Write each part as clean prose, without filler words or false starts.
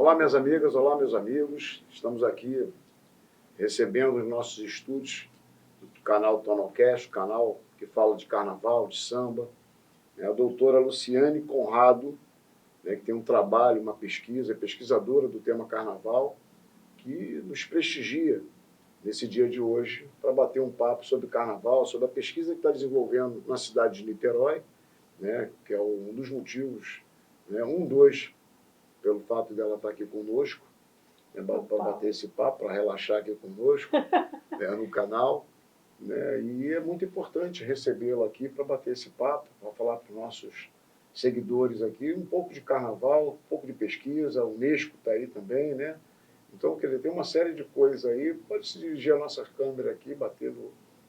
Olá, minhas amigas, olá, meus amigos. Estamos aqui recebendo os nossos estúdios do canal Tonocast, canal que fala de carnaval, de samba. É a doutora Luciane Conrado, né, que tem um trabalho, uma pesquisa, é pesquisadora do tema carnaval, que nos prestigia nesse dia de hoje para bater um papo sobre carnaval, sobre a pesquisa que está desenvolvendo na cidade de Niterói, né, que é um dos motivos, né, pelo fato dela estar aqui conosco, né, para bater esse papo, para relaxar aqui conosco, né, no canal. Né, e é muito importante recebê-la aqui para bater esse papo, para falar para os nossos seguidores aqui um pouco de carnaval, um pouco de pesquisa, a Unesco está aí também, né? Então, quer dizer, tem uma série de coisas aí, pode se dirigir a nossa câmera aqui,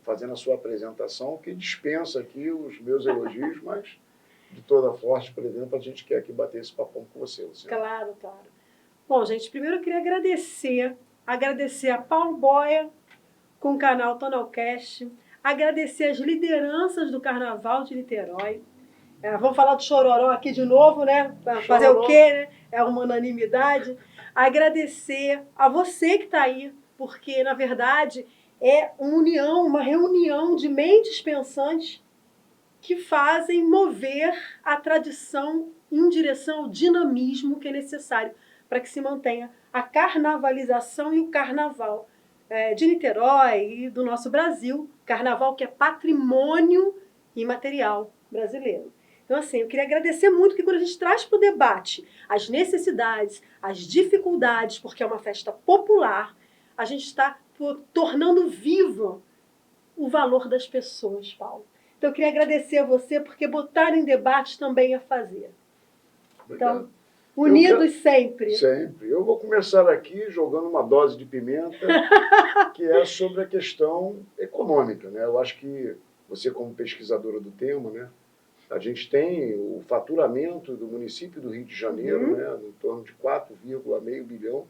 fazendo a sua apresentação, que dispensa aqui os meus elogios, mas de toda forte, por exemplo, a gente quer aqui bater esse papão com você, Luciana. Claro, claro. Bom, gente, primeiro eu queria agradecer a Paulo Boia com o canal Tonocast, agradecer as lideranças do Carnaval de Niterói. Vamos falar do Chororó aqui de novo, né? Para fazer o quê, né? É uma unanimidade. Agradecer a você que está aí, porque, na verdade, é uma reunião de mentes pensantes que fazem mover a tradição em direção ao dinamismo que é necessário para que se mantenha a carnavalização e o carnaval de Niterói e do nosso Brasil, carnaval que é patrimônio imaterial brasileiro. Então, assim, eu queria agradecer muito que quando a gente traz para o debate as necessidades, as dificuldades, porque é uma festa popular, a gente está tornando vivo o valor das pessoas, Paulo. Então, eu queria agradecer a você, porque botar em debate também é fazer. Obrigado. Então, unidos sempre. Sempre. Eu vou começar aqui jogando uma dose de pimenta, que é sobre a questão econômica, né? Eu acho que você, como pesquisadora do tema, né, a gente tem o faturamento do município do Rio de Janeiro, né, em torno de 4,5 bilhão,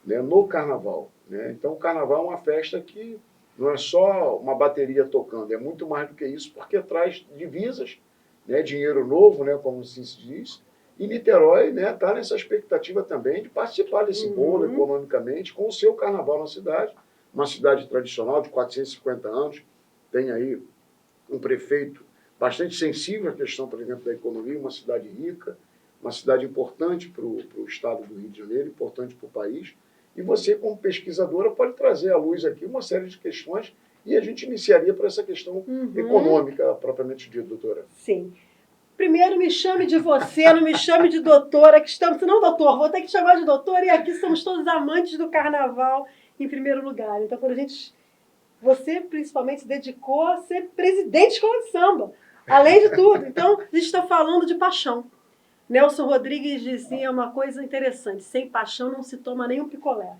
né, no carnaval. Né? Então, o carnaval é uma festa que não é só uma bateria tocando, é muito mais do que isso, porque traz divisas, né, dinheiro novo, né, como assim se diz, e Niterói está, né, nessa expectativa também de participar desse bolo economicamente com o seu carnaval na cidade, uma cidade tradicional de 450 anos, tem aí um prefeito bastante sensível à questão, por exemplo, da economia, uma cidade rica, uma cidade importante para o estado do Rio de Janeiro, importante para o país. E você, como pesquisadora, pode trazer à luz aqui uma série de questões e a gente iniciaria por essa questão econômica, propriamente dita, doutora. Sim. Primeiro, me chame de você, não me chame de doutora, que estamos... Não, doutor, vou ter que te chamar de doutora, e aqui somos todos amantes do carnaval, em primeiro lugar. Então, quando a gente... Você, principalmente, se dedicou a ser presidente de escola de samba, além de tudo. Então, a gente está falando de paixão. Nelson Rodrigues dizia uma coisa interessante: sem paixão não se toma nem um picolé.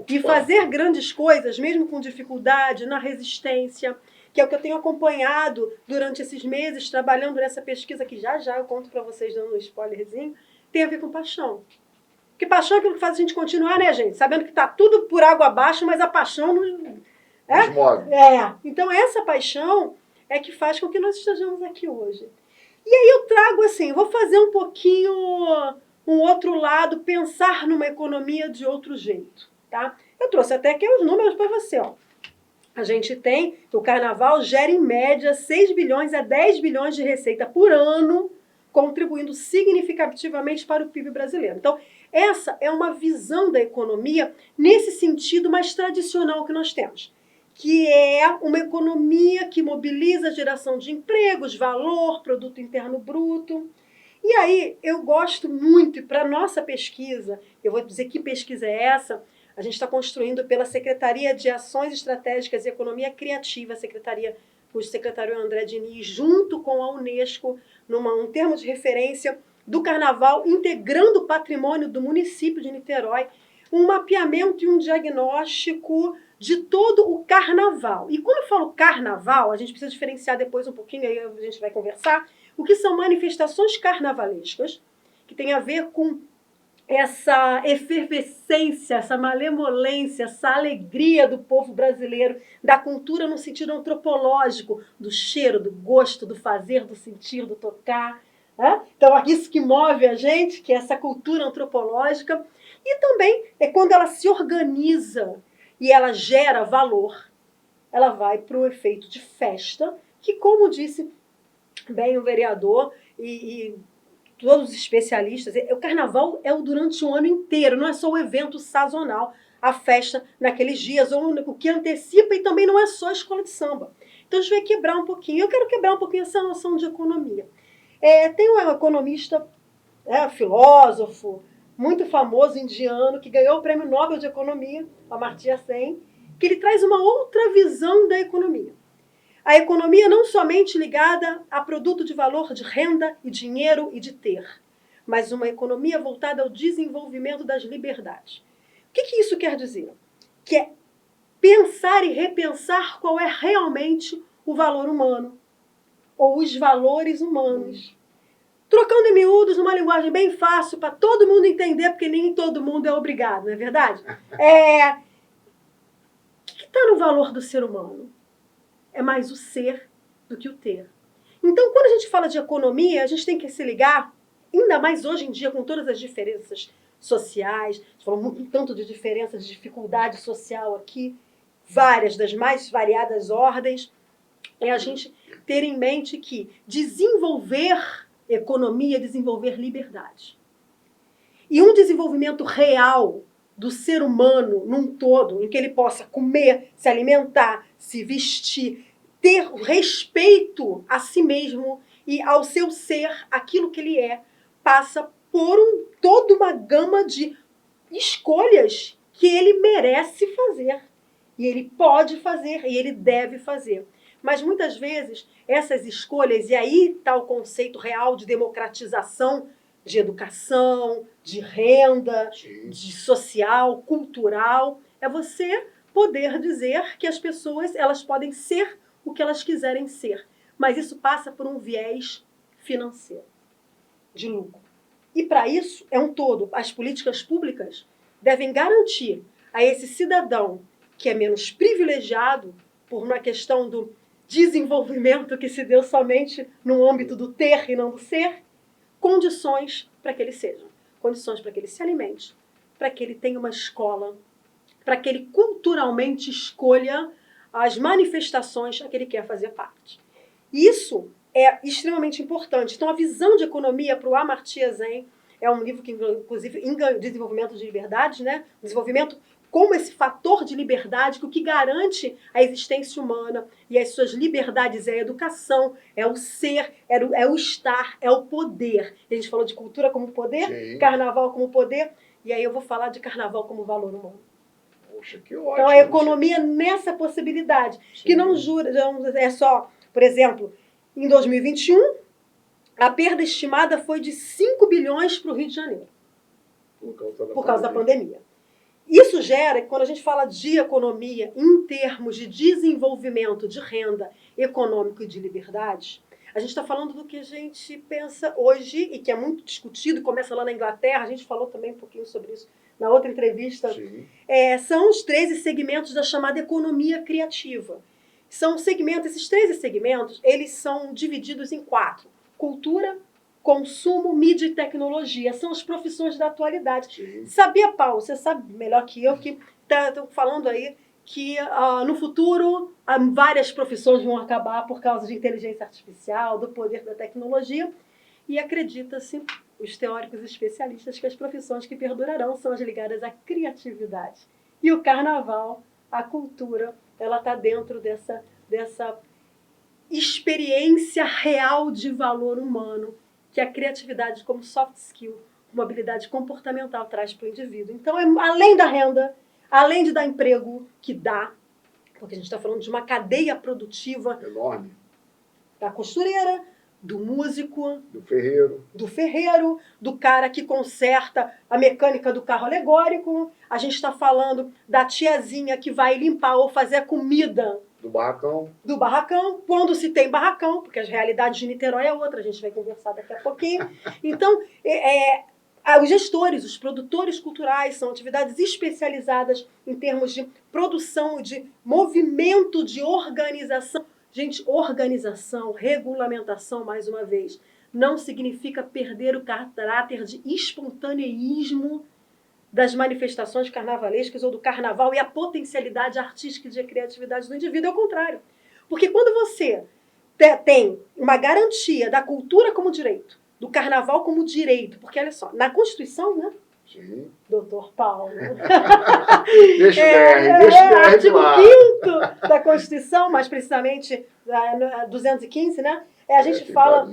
E fazer grandes coisas, mesmo com dificuldade, na resistência, que é o que eu tenho acompanhado durante esses meses, trabalhando nessa pesquisa, que já eu conto para vocês, dando um spoilerzinho, tem a ver com paixão. Porque paixão é aquilo que faz a gente continuar, né, gente? Sabendo que está tudo por água abaixo, mas a paixão não... Então essa paixão é que faz com que nós estejamos aqui hoje. E aí eu trago assim, vou fazer um pouquinho um outro lado, pensar numa economia de outro jeito, tá? Eu trouxe até aqui os números para você, ó. A gente tem que o carnaval gera em média 6 bilhões a 10 bilhões de receita por ano, contribuindo significativamente para o PIB brasileiro. Então, essa é uma visão da economia nesse sentido mais tradicional que nós temos, que é uma economia que mobiliza a geração de empregos, valor, produto interno bruto. E aí, eu gosto muito, e para a nossa pesquisa, eu vou dizer que pesquisa é essa, a gente está construindo pela Secretaria de Ações Estratégicas e Economia Criativa, cujo secretário é André Diniz, junto com a Unesco, um termo de referência do carnaval, integrando o patrimônio do município de Niterói, um mapeamento e um diagnóstico de todo o carnaval. E quando eu falo carnaval, a gente precisa diferenciar depois um pouquinho, aí a gente vai conversar, o que são manifestações carnavalescas, que tem a ver com essa efervescência, essa malemolência, essa alegria do povo brasileiro, da cultura no sentido antropológico, do cheiro, do gosto, do fazer, do sentir, do tocar, Né? Então, isso que move a gente, que é essa cultura antropológica. E também é quando ela se organiza e ela gera valor, ela vai para o efeito de festa, que, como disse bem o vereador e todos os especialistas, o carnaval é durante o ano inteiro, não é só o evento sazonal, a festa naqueles dias, ou o que antecipa, e também não é só a escola de samba. Então a gente vai quebrar um pouquinho, eu quero quebrar um pouquinho essa noção de economia. Tem um economista, filósofo, muito famoso, indiano, que ganhou o Prêmio Nobel de Economia, Amartya Sen, que ele traz uma outra visão da economia. A economia não somente ligada a produto de valor de renda e dinheiro e de ter, mas uma economia voltada ao desenvolvimento das liberdades. O que isso quer dizer? Que é pensar e repensar qual é realmente o valor humano, ou os valores humanos. Trocando em miúdos, numa linguagem bem fácil, para todo mundo entender, porque nem todo mundo é obrigado, não é verdade? O que está no valor do ser humano? É mais o ser do que o ter. Então, quando a gente fala de economia, a gente tem que se ligar, ainda mais hoje em dia, com todas as diferenças sociais, a gente falou muito tanto de diferença, de dificuldade social aqui, várias, das mais variadas ordens, é a gente ter em mente que desenvolver economia é desenvolver liberdade. E um desenvolvimento real do ser humano num todo, em que ele possa comer, se alimentar, se vestir, ter respeito a si mesmo e ao seu ser, aquilo que ele é, passa por toda uma gama de escolhas que ele merece fazer. E ele pode fazer, e ele deve fazer. Mas muitas vezes essas escolhas, e aí está o conceito real de democratização, de educação, de renda, de social, cultural, é você poder dizer que as pessoas elas podem ser o que elas quiserem ser. Mas isso passa por um viés financeiro, de lucro. E para isso é um todo. As políticas públicas devem garantir a esse cidadão que é menos privilegiado por uma questão do desenvolvimento que se deu somente no âmbito do ter e não do ser, condições para que ele seja. Condições para que ele se alimente, para que ele tenha uma escola, para que ele culturalmente escolha as manifestações a que ele quer fazer parte. Isso é extremamente importante. Então, a visão de economia para o Amartya Sen é um livro que, inclusive, em desenvolvimento de liberdade, né? Desenvolvimento como esse fator de liberdade, que o que garante a existência humana e as suas liberdades é a educação, é o ser, é o estar, é o poder. A gente falou de cultura como poder, sim, carnaval como poder, e aí eu vou falar de carnaval como valor humano. Poxa, que ótimo. Então, a economia nessa possibilidade, sim, que não é só, por exemplo, em 2021, a perda estimada foi de 5 bilhões para o Rio de Janeiro, por causa da pandemia. Isso gera que quando a gente fala de economia em termos de desenvolvimento de renda econômico e de liberdade, a gente está falando do que a gente pensa hoje e que é muito discutido, começa lá na Inglaterra, a gente falou também um pouquinho sobre isso na outra entrevista. São os 13 segmentos da chamada economia criativa. São segmentos, esses 13 segmentos, eles são divididos em 4. Cultura, consumo, mídia e tecnologia. São as profissões da atualidade. Sim. Sabia, Paulo, você sabe melhor que eu, que estou falando aí que no futuro várias profissões vão acabar por causa de inteligência artificial, do poder da tecnologia, e acredita-se, os teóricos especialistas, que as profissões que perdurarão são as ligadas à criatividade. E o carnaval, a cultura, ela está dentro dessa experiência real de valor humano, que a criatividade como soft skill, uma habilidade comportamental traz para o indivíduo. Então, além da renda, além de dar emprego, que dá, porque a gente está falando de uma cadeia produtiva enorme, da costureira, do músico, do ferreiro, do cara que conserta a mecânica do carro alegórico. A gente está falando da tiazinha que vai limpar ou fazer a comida do barracão, quando se tem barracão, porque as realidades de Niterói é outra, a gente vai conversar daqui a pouquinho. Então, os gestores, os produtores culturais são atividades especializadas em termos de produção, de movimento, de organização. Gente, organização, regulamentação, mais uma vez, não significa perder o caráter de espontaneísmo das manifestações carnavalescas ou do carnaval e a potencialidade artística e de criatividade do indivíduo. É o contrário. Porque quando você tem uma garantia da cultura como direito, do carnaval como direito, porque olha só, na Constituição, né? Sim. Doutor Paulo. Deixa o DR artigo lá. 5º da Constituição, mais precisamente 215, né? A gente fala,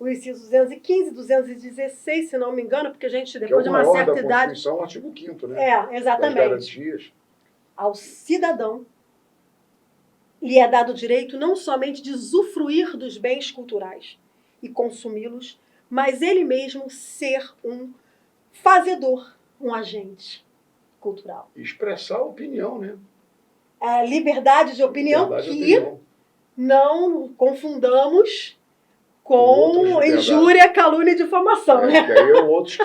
o inciso 215, 216, se não me engano, porque a gente, depois de uma certa idade... Que é o maior da Constituição, o artigo 5º, né? Exatamente. Das garantias. Ao cidadão lhe é dado o direito não somente de usufruir dos bens culturais e consumi-los, mas ele mesmo ser um fazedor, um agente cultural. Expressar a opinião, né? A liberdade de opinião não confundamos com injúria, calúnia e difamação, né? Que aí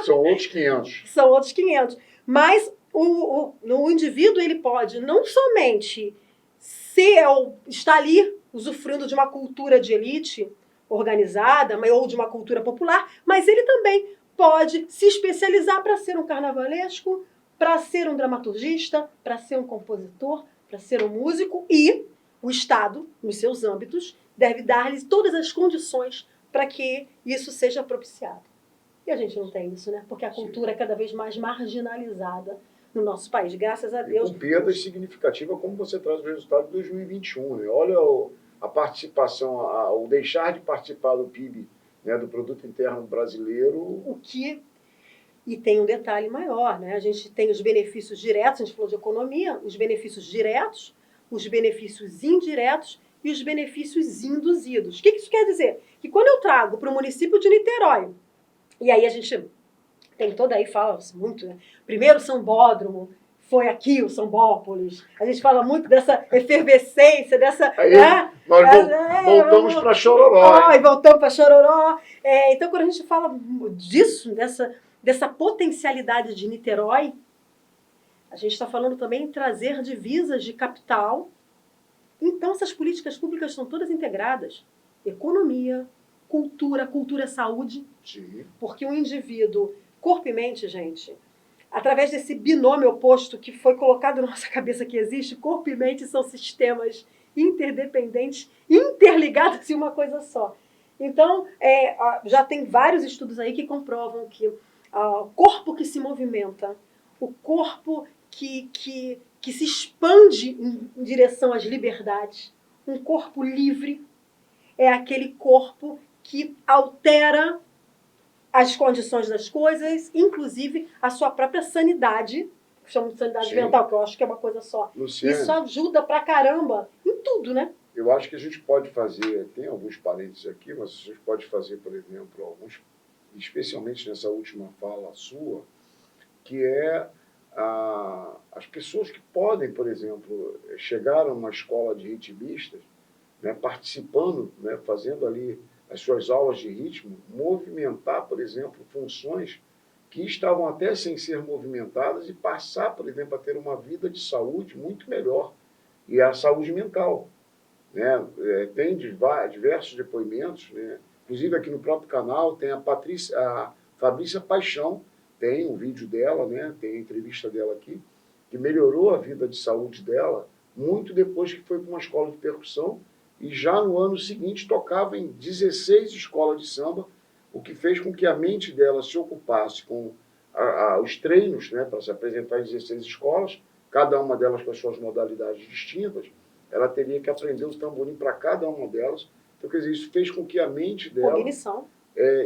são outros 500. São outros 500. Mas o indivíduo ele pode não somente estar ali usufruindo de uma cultura de elite organizada ou de uma cultura popular, mas ele também pode se especializar para ser um carnavalesco, para ser um dramaturgista, para ser um compositor, para ser um músico, e o Estado, nos seus âmbitos, deve dar-lhes todas as condições para que isso seja propiciado. E a gente não tem isso, né? Porque a cultura é cada vez mais marginalizada no nosso país, graças a Deus. E com perda significativa, como você traz o resultado de 2021, né? Olha a participação, o deixar de participar do PIB, né, do Produto Interno Brasileiro. E tem um detalhe maior, né? A gente tem os benefícios diretos, a gente falou de economia, os benefícios diretos, os benefícios indiretos e os benefícios induzidos. O que isso quer dizer? Que quando eu trago para o município de Niterói, e aí a gente tem toda aí, fala-se muito, né? Primeiro Sambódromo, foi aqui o Sambópolis. A gente fala muito dessa efervescência, dessa... Aí, nós voltamos para Chororó. E voltamos para Chororó. Então, quando a gente fala disso, dessa potencialidade de Niterói, a gente está falando também em trazer divisas de capital. Então, essas políticas públicas são todas integradas. Economia, cultura é saúde. Sim. Porque o indivíduo, corpo e mente, gente, através desse binômio oposto que foi colocado na nossa cabeça que existe, corpo e mente são sistemas interdependentes, interligados em uma coisa só. Então, já tem vários estudos aí que comprovam que o corpo que se movimenta, o corpo que se expande em direção às liberdades, um corpo livre, é aquele corpo que altera as condições das coisas, inclusive a sua própria sanidade, que chama de sanidade mental, que eu acho que é uma coisa só. Luciane, isso ajuda pra caramba em tudo, né? Eu acho que a gente pode fazer, tem alguns parênteses aqui, mas a gente pode fazer, por exemplo, alguns, especialmente nessa última fala sua, que é as pessoas que podem, por exemplo, chegar a uma escola de ritmistas, né, participando, né, fazendo ali as suas aulas de ritmo, movimentar, por exemplo, funções que estavam até sem ser movimentadas e passar, por exemplo, a ter uma vida de saúde muito melhor, e a saúde mental. Né? Tem diversos depoimentos, né? Inclusive aqui no próprio canal tem a Fabrícia Paixão, tem um vídeo dela, né? Tem a entrevista dela aqui, que melhorou a vida de saúde dela muito depois que foi para uma escola de percussão e já no ano seguinte tocava em 16 escolas de samba, o que fez com que a mente dela se ocupasse com os treinos, né, para se apresentar em 16 escolas, cada uma delas com as suas modalidades distintas. Ela teria que aprender o tamborim para cada uma delas. Então, quer dizer, isso fez com que a mente dela... Cognição.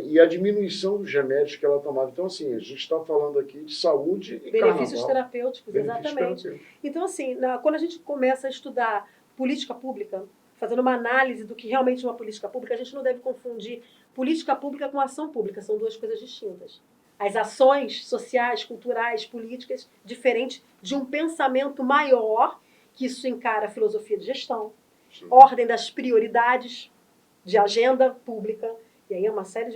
E a diminuição dos remédios que ela tomava. Então, assim, a gente está falando aqui de saúde e benefícios carnaval. Terapêuticos, exatamente. Então, assim, quando a gente começa a estudar política pública, fazendo uma análise do que realmente é uma política pública, a gente não deve confundir política pública com ação pública. São duas coisas distintas. As ações sociais, culturais, políticas, diferentes de um pensamento maior, que isso encara a filosofia de gestão, sim, ordem das prioridades de agenda pública, e aí tem uma série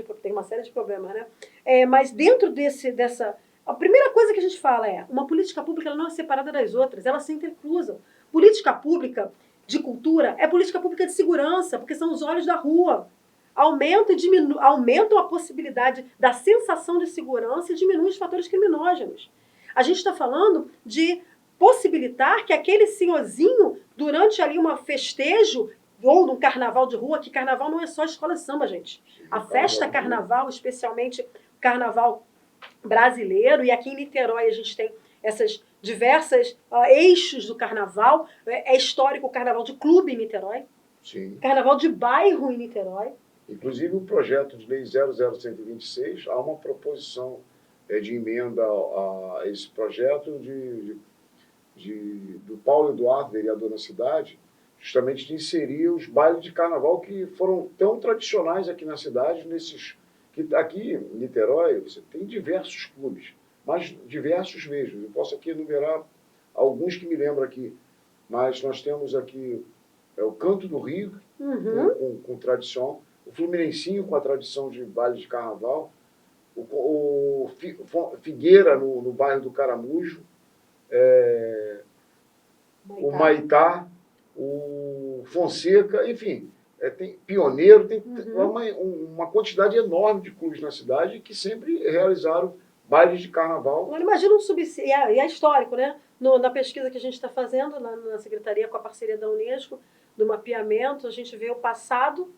de problemas, né? Mas dentro dessa... A primeira coisa que a gente fala uma política pública ela não é separada das outras, elas se intercruzam. Política pública de cultura é política pública de segurança, porque são os olhos da rua. aumentam a possibilidade da sensação de segurança e diminuem os fatores criminógenos. A gente está falando de possibilitar que aquele senhorzinho, durante ali um festejo ou num carnaval de rua, que carnaval não é só escola de samba, gente. A festa carnaval, especialmente carnaval brasileiro, e aqui em Niterói a gente tem essas diversas eixos do carnaval. É histórico o carnaval de clube em Niterói, Sim. Carnaval de bairro em Niterói. Inclusive o projeto de lei 00126, há uma proposição de emenda a esse projeto do Paulo Eduardo, vereador na cidade, justamente de inserir os bailes de carnaval que foram tão tradicionais aqui na cidade, aqui em Niterói você tem diversos clubes, mas diversos mesmo. Eu posso aqui enumerar alguns que me lembro aqui, mas nós temos aqui o Canto do Rio, com tradição, o Fluminensinho com a tradição de baile de carnaval, o Figueira no bairro do Caramujo, o Maitá, o Fonseca, enfim, tem Pioneiro, tem uma quantidade enorme de clubes na cidade que sempre realizaram bailes de carnaval. Agora imagina um subsídio, e é histórico, né? Na pesquisa que a gente está fazendo na Secretaria com a parceria da Unesco, do mapeamento, a gente vê o passado,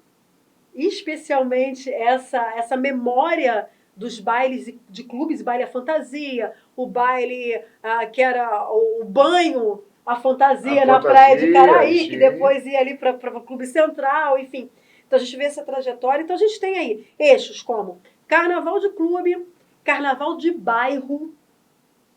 especialmente essa memória dos bailes de clubes, baile à fantasia, o baile que era o banho à fantasia na praia de Caraí, sim, que depois ia ali para o Clube Central, enfim. Então a gente vê essa trajetória. Então a gente tem aí eixos como carnaval de clube, carnaval de bairro,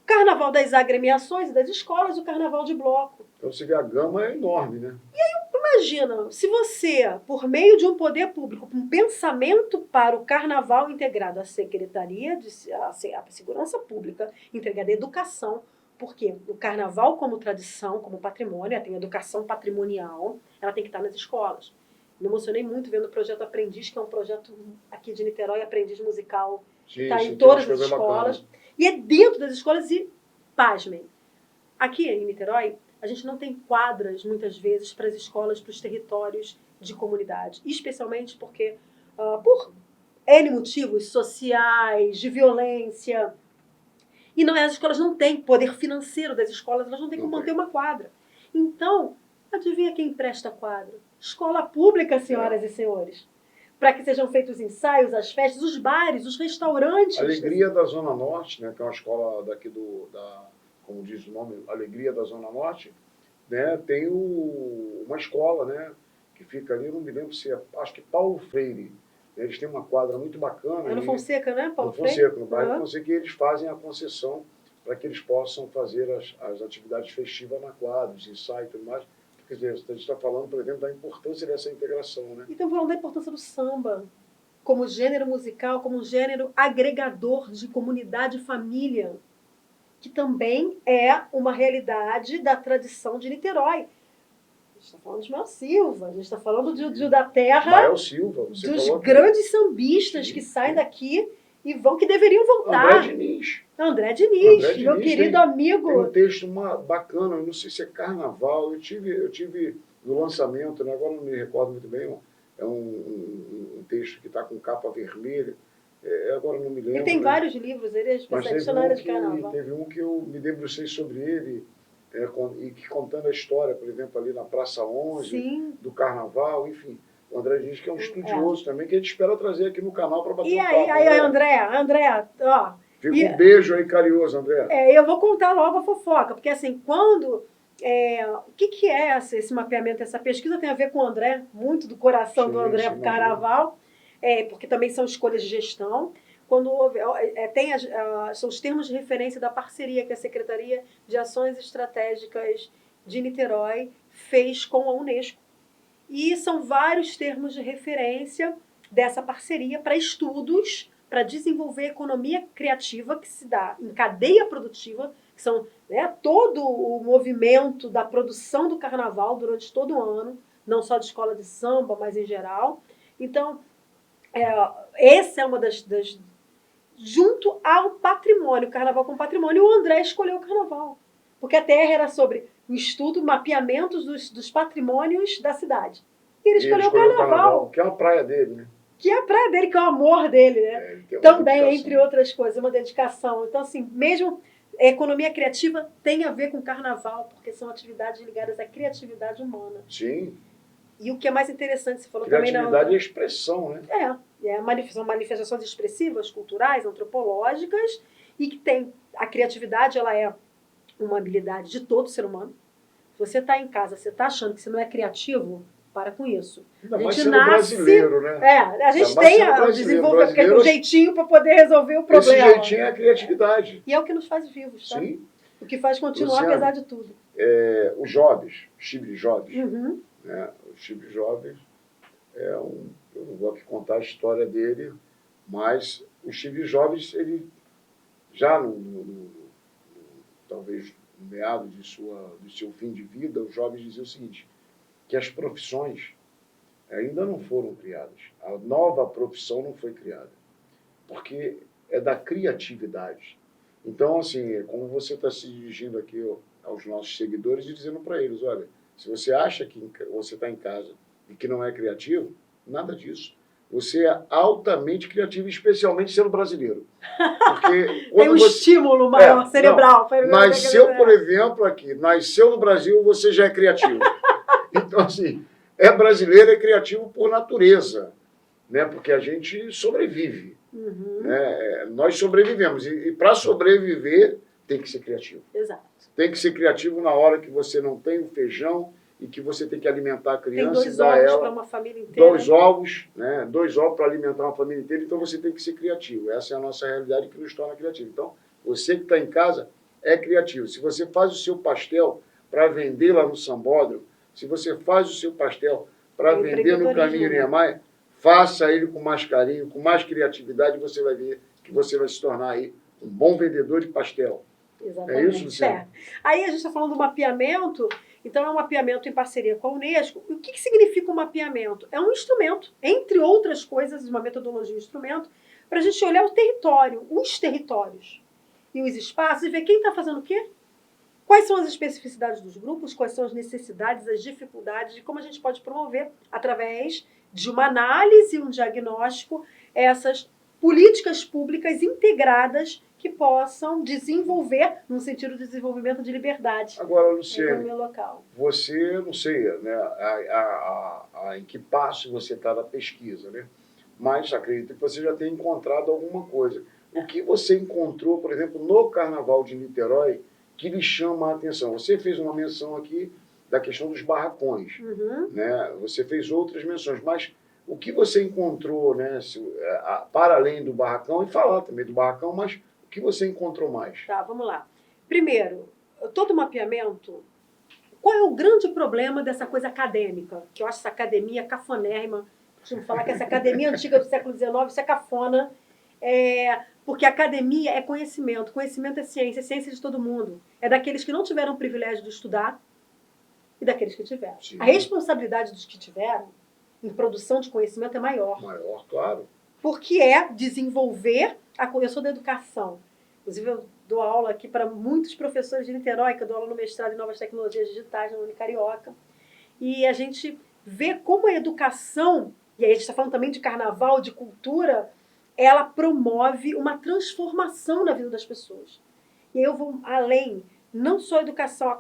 carnaval das agremiações e das escolas, o carnaval de bloco. Então você vê, a gama é enorme, né? E aí, imagina, se você, por meio de um poder público, um pensamento para o carnaval integrado à Secretaria à Segurança Pública, integrado à Educação, porque o carnaval como tradição, como patrimônio, tem educação patrimonial, ela tem que estar nas escolas. Me emocionei muito vendo o projeto Aprendiz, que é um projeto aqui de Niterói, Aprendiz Musical, que está em todas as escolas. Bacana. E é dentro das escolas e, pasmem, aqui em Niterói, a gente não tem quadras, muitas vezes, para as escolas, para os territórios de comunidade. Especialmente porque, por N motivos sociais, de violência. E as escolas não têm poder financeiro das escolas, elas não têm como manter uma quadra. Então, adivinha quem presta quadra? Escola pública, senhoras e senhores. Para que sejam feitos os ensaios, as festas, os bares, os restaurantes. Alegria da Zona Norte, né, que é uma escola daqui como diz o nome, Alegria da Zona Norte, né, tem uma escola, né, que fica ali, não me lembro se acho que Paulo Freire. Eles têm uma quadra muito bacana. É no Fonseca, né, Paulo Freire? No Fonseca, no bairro Fonseca, e eles fazem a concessão para que eles possam fazer as atividades festivas na quadra, os ensaios e tudo mais. Quer dizer, a gente está falando, por exemplo, da importância dessa integração, né? E estamos falando da importância do samba como gênero musical, como um gênero agregador de comunidade e família, que também é uma realidade da tradição de Niterói. A gente está falando de Mael Silva, a gente está falando da terra Mael Silva, dos grandes sambistas que saem daqui e que deveriam voltar. André Diniz, meu querido amigo. Tem um texto bacana, eu não sei se é carnaval, eu tive no lançamento, né, agora não me recordo muito bem, é um texto que está com capa vermelha, agora não me lembro. Ele tem vários livros, ele é especialista na área de carnaval. Teve um que eu me debrucei sobre ele, e que contando a história, por exemplo, ali na Praça 11, sim, do carnaval, enfim. O André diz que é um estudioso também, que a gente espera trazer aqui no canal para bater um papo. E aí, André, ó. Fica um beijo aí carinhoso, André. Eu vou contar logo a fofoca, porque assim, quando... o que é esse mapeamento, essa pesquisa tem a ver com o André, muito do coração do André para o carnaval, porque também são escolhas de gestão. Quando houve, são os termos de referência da parceria que a Secretaria de Ações Estratégicas de Niterói fez com a Unesco. E são vários termos de referência dessa parceria para estudos, para desenvolver economia criativa que se dá em cadeia produtiva, que são todo o movimento da produção do carnaval durante todo o ano, não só de escola de samba, mas em geral. Então, essa é uma das junto ao patrimônio, o carnaval com patrimônio, o André escolheu o carnaval. Porque a terra era sobre o estudo, mapeamentos dos patrimônios da cidade. E ele escolheu o carnaval. Que é uma praia dele, né? que é a praia dele, que é o amor dele, né? Ele tem uma Também, dedicação. entre outras coisas, uma dedicação. Então, assim, mesmo a economia criativa tem a ver com carnaval, porque são atividades ligadas à criatividade humana. Sim, E o que é mais interessante, você falou também criatividade e expressão, né? são manifestações expressivas, culturais, antropológicas, e que tem a criatividade, ela é uma habilidade de todo ser humano. Se você está em casa, você está achando que você não é criativo, para com isso. Ainda A mais gente sendo brasileiro, né? a gente Ainda mais tem sendo o brasileiro. desenvolver um jeitinho para poder resolver o Esse problema. jeitinho é a criatividade. E é o que nos faz vivos, tá? Sim. O que faz continuar Luciana, apesar de tudo. Os Jobs, Steve Jobs, Uhum. né? O Steve Jobs eu não vou aqui contar a história dele, mas o Steve Jobs, ele já talvez no meado do seu fim de vida, o Jobs dizia o seguinte, que as profissões ainda não foram criadas. A nova profissão não foi criada, porque é da criatividade. Então, assim, como você está se dirigindo aqui aos nossos seguidores e dizendo para eles, olha, se você acha que você está em casa e que não é criativo, nada disso. Você é altamente criativo, especialmente sendo brasileiro. Porque tem um estímulo maior cerebral. Nasceu, por exemplo, aqui, nasceu no Brasil, você já é criativo. Então, assim, é brasileiro, é criativo por natureza, né? Porque a gente sobrevive. Uhum. Né? Nós sobrevivemos. E para sobreviver, tem que ser criativo. Exato. Tem que ser criativo na hora que você não tem o feijão e que você tem que alimentar a criança. Tem 2 ovos para uma família inteira. 2 ovos, né? 2 ovos para alimentar uma família inteira. Então você tem que ser criativo. Essa é a nossa realidade que nos torna criativo. Então, você que está em casa é criativo. Se você faz o seu pastel para vender lá no Sambódromo, se você faz o seu pastel para vender no Caminho Niemeyer, faça ele com mais carinho, com mais criatividade, você vai ver que você vai se tornar aí um bom vendedor de pastel. Exatamente. É isso, Luciano? Aí a gente está falando do mapeamento, então é um mapeamento em parceria com a Unesco. O que significa um mapeamento? É um instrumento, entre outras coisas, uma metodologia, um instrumento, para a gente olhar o território, os territórios e os espaços e ver quem está fazendo o quê, quais são as especificidades dos grupos, quais são as necessidades, as dificuldades e como a gente pode promover, através de uma análise, um diagnóstico, essas políticas públicas integradas que possam desenvolver, num sentido de desenvolvimento de liberdade. Agora, Luciane, no meu local. Você, não sei, né, em que passo você está na pesquisa, né? Mas acredito que você já tenha encontrado alguma coisa. O que você encontrou, por exemplo, no Carnaval de Niterói, que lhe chama a atenção? Você fez uma menção aqui da questão dos barracões, né? Você fez outras menções, mas o que você encontrou, né, para além do barracão, e falar também do barracão, mas o que você encontrou mais? Tá, vamos lá. Primeiro, todo mapeamento, qual é o grande problema dessa coisa acadêmica? Que eu acho essa academia cafonérrima. Costumo falar que essa academia antiga do século XIX, isso é cafona. Porque a academia é conhecimento. Conhecimento é ciência de todo mundo. É daqueles que não tiveram o privilégio de estudar e daqueles que tiveram. Sim. A responsabilidade dos que tiveram em produção de conhecimento é maior. Maior, claro. Porque é desenvolver... Eu sou da educação. Inclusive, eu dou aula aqui para muitos professores de Niterói, que eu dou aula no mestrado em Novas Tecnologias Digitais na Unicarioca. E a gente vê como a educação, e aí a gente está falando também de carnaval, de cultura, ela promove uma transformação na vida das pessoas. E aí eu vou além, não só a educação,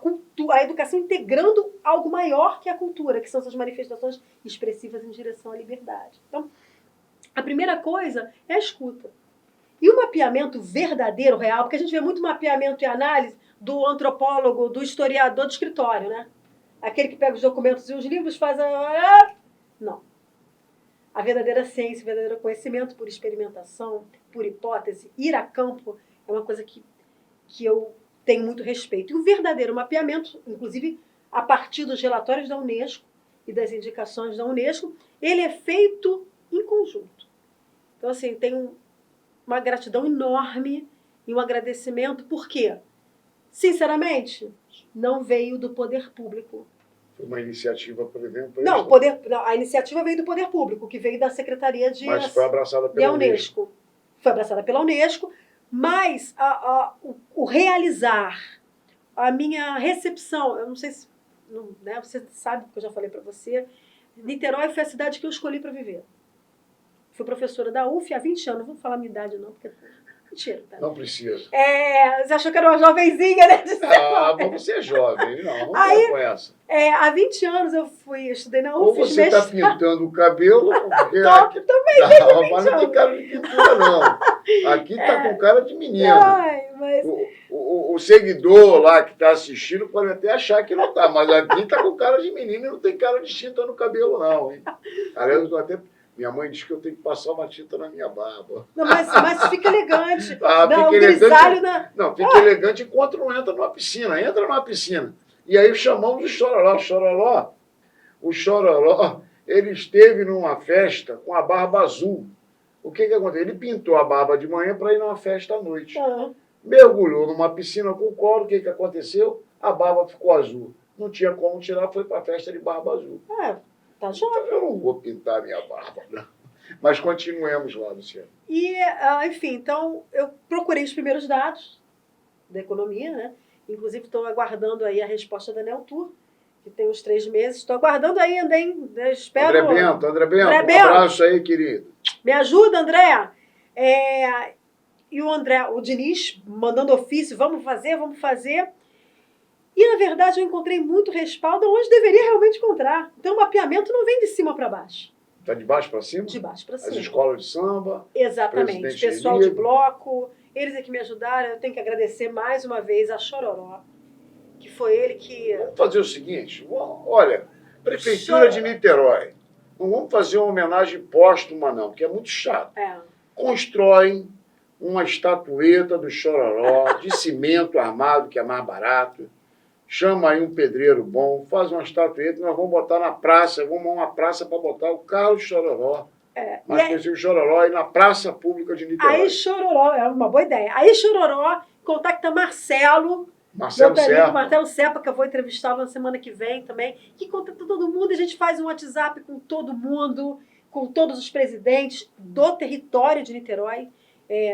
a educação integrando algo maior que a cultura, que são essas manifestações expressivas em direção à liberdade. Então, a primeira coisa é a escuta. E o mapeamento verdadeiro, real, porque a gente vê muito mapeamento e análise do antropólogo, do historiador do escritório, né? Aquele que pega os documentos e os livros, faz a... Não. A verdadeira ciência, o verdadeiro conhecimento por experimentação, por hipótese, ir a campo, é uma coisa que eu tenho muito respeito. E o verdadeiro mapeamento, inclusive a partir dos relatórios da Unesco e das indicações da Unesco, ele é feito em conjunto. Então, assim, tem uma gratidão enorme e um agradecimento, por quê? Sinceramente, não veio do poder público. Foi uma iniciativa, por exemplo? Não, a iniciativa veio do poder público, que veio da Secretaria de... Mas foi abraçada pela Unesco. Foi abraçada pela Unesco, mas o realizar, a minha recepção, eu não sei se... Não, né, você sabe, porque eu já falei para você, Niterói foi a cidade que eu escolhi para viver. fui professora da UF há 20 anos. Não vou falar a minha idade, não, porque... Mentira, tá? Não precisa. Você achou que era uma jovenzinha, né? Mas você é jovem. Não Aí, com essa. Há 20 anos eu estudei na Ou UF. você está pintando o cabelo, porque Top, também, não, mas não tem cara de pintura, não. Aqui está com cara de menina. Ai, mas... O seguidor lá que está assistindo pode até achar que não está, mas aqui está com cara de menina e não tem cara de tinta no cabelo, não. Hein? Aliás, eu tô até... Minha mãe diz que eu tenho que passar uma tinta na minha barba. Não, mas fica elegante. Fica grisalho elegante. Não, fica elegante enquanto não entra numa piscina. Entra numa piscina. E aí chamamos o Chororó. O Chororó, ele esteve numa festa com a barba azul. O que aconteceu? Ele pintou a barba de manhã para ir numa festa à noite. Mergulhou numa piscina com cloro. O que aconteceu? A barba ficou azul. Não tinha como tirar, foi para a festa de barba azul. Tá jovem. Então, eu não vou pintar a minha barba, não. Mas continuemos lá, Luciano. Enfim, então eu procurei os primeiros dados da economia, né? Inclusive estou aguardando aí a resposta da Neotur, que tem uns 3 meses. Estou aguardando ainda, hein? Eu espero... André Bento, um abraço aí, querido. Me ajuda, André? E o Diniz mandando ofício, vamos fazer. E, na verdade, eu encontrei muito respaldo onde deveria realmente encontrar. Então, o mapeamento não vem de cima para baixo. Está de baixo para cima? De baixo para cima. As escolas de samba. Exatamente. Pessoal de bloco, eles é que me ajudaram. Eu tenho que agradecer mais uma vez a Chororó, que foi ele que... Vamos fazer o seguinte. Olha, Prefeitura de Niterói. Não vamos fazer uma homenagem póstuma, não, porque é muito chato. Constroem uma estatueta do Chororó, de cimento armado, que é mais barato. Chama aí um pedreiro bom, faz uma estatueta, nós vamos botar na praça, vamos uma praça para botar o Carlos Chororó. Mas conheci o Chororó aí na praça pública de Niterói. Aí Chororó, é uma boa ideia. Aí Chororó contacta Marcelo Serpa, que eu vou entrevistá-lo na semana que vem também, que contacta todo mundo, a gente faz um WhatsApp com todo mundo, com todos os presidentes do território de Niterói,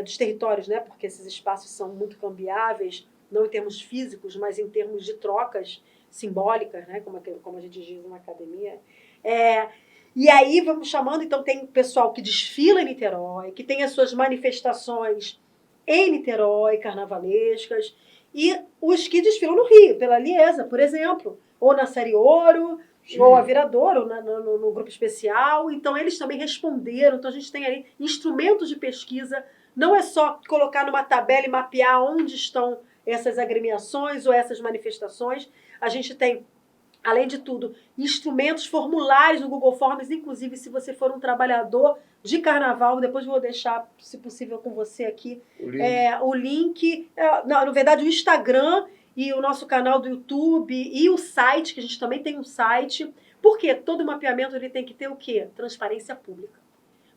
dos territórios, né? Porque esses espaços são muito cambiáveis, não em termos físicos, mas em termos de trocas simbólicas, né? Como a gente diz na academia. E aí vamos chamando, então tem pessoal que desfila em Niterói, que tem as suas manifestações em Niterói, carnavalescas, e os que desfilam no Rio, pela Liesa, por exemplo, ou na Série Ouro, ou a Viradouro, no grupo especial. Então eles também responderam, então a gente tem ali instrumentos de pesquisa, não é só colocar numa tabela e mapear onde estão essas agremiações ou essas manifestações. A gente tem, além de tudo, instrumentos, formulários no Google Forms, inclusive se você for um trabalhador de carnaval, depois vou deixar, se possível, com você aqui o link, na verdade o Instagram e o nosso canal do YouTube e o site, que a gente também tem um site, porque todo mapeamento ele tem que ter o quê? Transparência pública.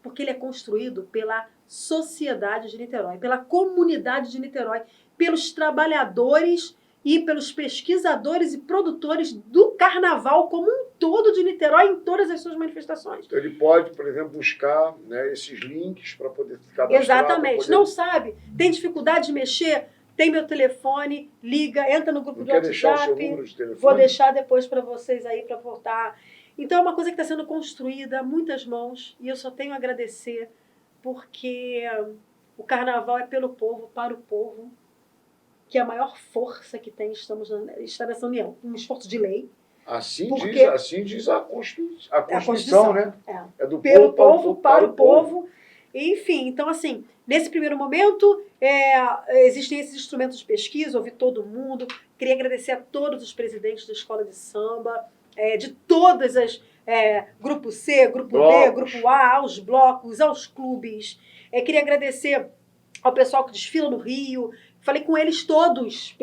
Porque ele é construído pela sociedade de Niterói, pela comunidade de Niterói, pelos trabalhadores e pelos pesquisadores e produtores do carnaval como um todo de Niterói em todas as suas manifestações. Então ele pode, por exemplo, buscar, né, esses links para poder cadastrar. Exatamente. Não sabe? Tem dificuldade de mexer? Tem meu telefone, liga, entra no grupo do WhatsApp. Deixar o seu número de telefone? Vou deixar depois para vocês aí para voltar. Então é uma coisa que está sendo construída a muitas mãos e eu só tenho a agradecer porque o carnaval é pelo povo, para o povo, que é a maior força que tem, está nessa união, um esforço de lei. Assim diz a Constituição, né? É do pelo povo, para o povo. Enfim, então assim, nesse primeiro momento, existem esses instrumentos de pesquisa, ouvi todo mundo, queria agradecer a todos os presidentes da escola de samba, de todas as, grupo C, grupo D, grupo A, aos blocos, aos clubes. Queria agradecer ao pessoal que desfila no Rio. Falei com eles todos,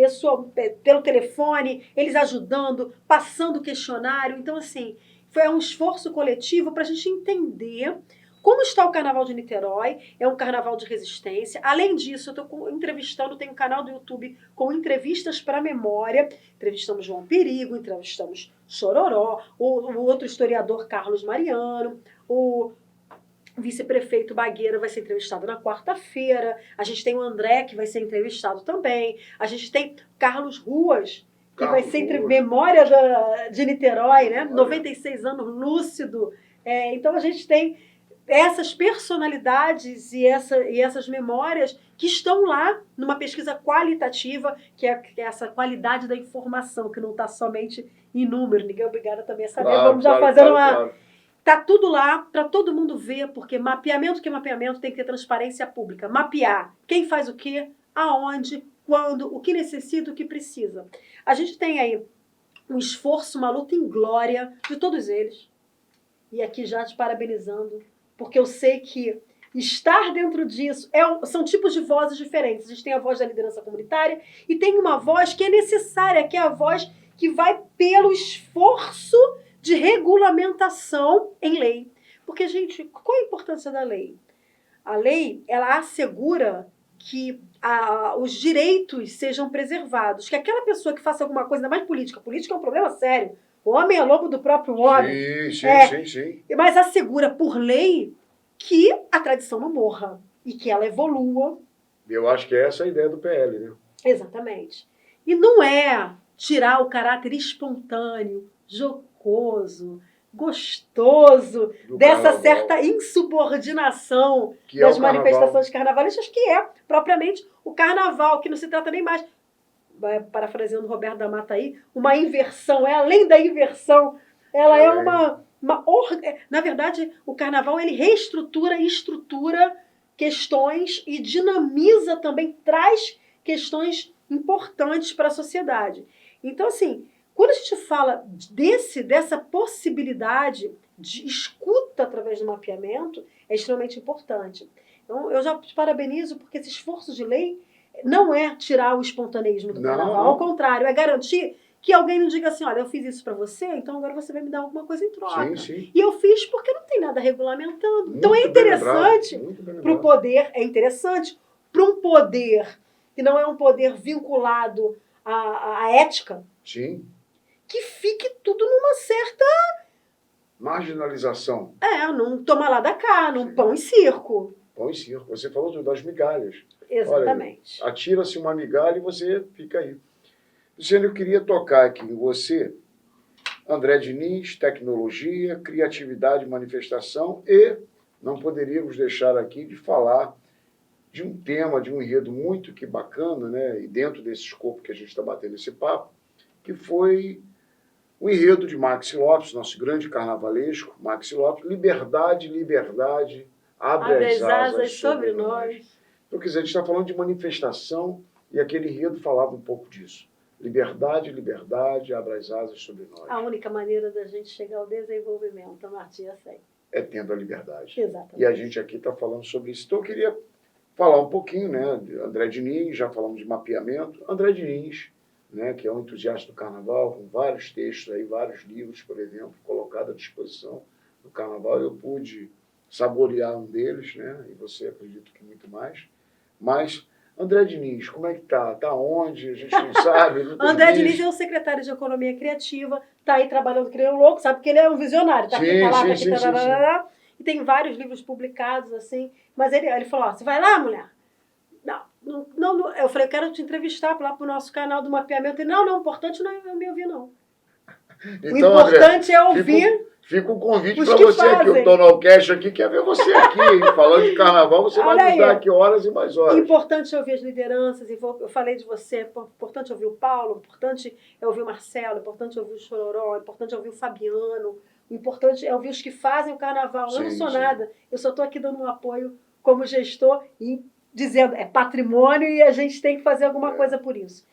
pelo telefone, eles ajudando, passando o questionário. Então, assim, foi um esforço coletivo para a gente entender como está o Carnaval de Niterói. É um carnaval de resistência. Além disso, eu estou entrevistando, tem um canal do YouTube com entrevistas para a memória. Entrevistamos João Perigo, entrevistamos Chororó, o outro historiador Carlos Mariano, o vice-prefeito Bagueira vai ser entrevistado na quarta-feira. A gente tem o André, que vai ser entrevistado também. A gente tem Carlos Ruas, que vai ser memória de Niterói, né? 96 anos, lúcido. Então a gente tem essas personalidades e essas memórias que estão lá numa pesquisa qualitativa, que é essa qualidade da informação, que não está somente em número. Ninguém é obrigado também a saber. Claro, Vamos já claro, fazer claro, uma... claro. Tá tudo lá para todo mundo ver, porque mapeamento que é mapeamento tem que ter transparência pública. Mapear quem faz o quê, aonde, quando, o que necessita, o que precisa. A gente tem aí um esforço, uma luta em glória de todos eles. E aqui já te parabenizando, porque eu sei que estar dentro disso são tipos de vozes diferentes. A gente tem a voz da liderança comunitária e tem uma voz que é necessária, que é a voz que vai pelo esforço de regulamentação em lei. Porque, gente, qual a importância da lei? A lei, ela assegura que os direitos sejam preservados, que aquela pessoa que faça alguma coisa, ainda mais política é um problema sério. O homem é lobo do próprio homem. Sim. Mas assegura por lei que a tradição não morra e que ela evolua. Eu acho que essa é a ideia do PL, né? Exatamente. E não é tirar o caráter espontâneo, jocoso, gostoso dessa carnaval. certa insubordinação das manifestações carnavalescas, que é propriamente o carnaval, que não se trata nem mais, parafraseando o Roberto da Mata aí, uma inversão, é além da inversão, ela é uma na verdade, o carnaval ele reestrutura e estrutura questões e dinamiza também, traz questões importantes para a sociedade. Então, assim, quando a gente fala dessa possibilidade de escuta através do mapeamento, é extremamente importante. Então, eu já te parabenizo porque esse esforço de lei não é tirar o espontaneísmo do carnaval, ao contrário, é garantir que alguém não diga assim, olha, eu fiz isso para você, então agora você vai me dar alguma coisa em troca. Sim. E eu fiz porque não tem nada regulamentando. Muito então é interessante para o poder, é interessante para um poder que não é um poder vinculado à ética, sim, que fique tudo numa certa marginalização. Num toma lá da cá, num pão e circo. Pão e circo. Você falou das migalhas. Exatamente. Olha, atira-se uma migalha e você fica aí. Luciano, eu queria tocar aqui em você, André Diniz, tecnologia, criatividade, manifestação, e não poderíamos deixar aqui de falar de um tema, de um enredo muito que bacana, né? E dentro desse escopo que a gente está batendo esse papo, que foi o enredo de Maxi Lopes, nosso grande carnavalesco, Maxi Lopes, liberdade, liberdade, abre as asas sobre nós. Então, quer dizer, a gente está falando de manifestação e aquele enredo falava um pouco disso. Liberdade, liberdade, abre as asas sobre nós. A única maneira da gente chegar ao desenvolvimento, a Martim, é tendo a liberdade. Exatamente. E a gente aqui está falando sobre isso. Então, eu queria falar um pouquinho, né, de André Diniz, já falamos de mapeamento. André Diniz, né, que é um entusiasta do carnaval, com vários textos aí, vários livros, por exemplo, colocados à disposição do carnaval. Eu pude saborear um deles, né, e você acredito que muito mais. Mas André Diniz, como é que tá? Tá onde? A gente não sabe. Não André Diniz é o secretário de Economia Criativa, tá aí trabalhando que nem um louco, sabe que ele é um visionário, tá aqui, tá lá, tá aqui, tá. E tem vários livros publicados, assim. Mas ele falou, você vai lá, mulher? Não. Eu falei, eu quero te entrevistar lá pro nosso canal do mapeamento. Ele, não, o importante não é me ouvir, não. Então, o importante André, é ouvir... Fica um convite para você aqui, o Tonalcast aqui, quer ver você aqui, hein? Falando de carnaval, você vai nos dar aqui horas e mais horas. Importante ouvir as lideranças, eu falei de você, é importante ouvir o Paulo, importante é ouvir o Marcelo, importante ouvir o Chororó, importante ouvir o Fabiano, o importante é ouvir os que fazem o carnaval. Eu não sou nada, eu só estou aqui dando um apoio como gestor e dizendo, é patrimônio e a gente tem que fazer alguma coisa por isso.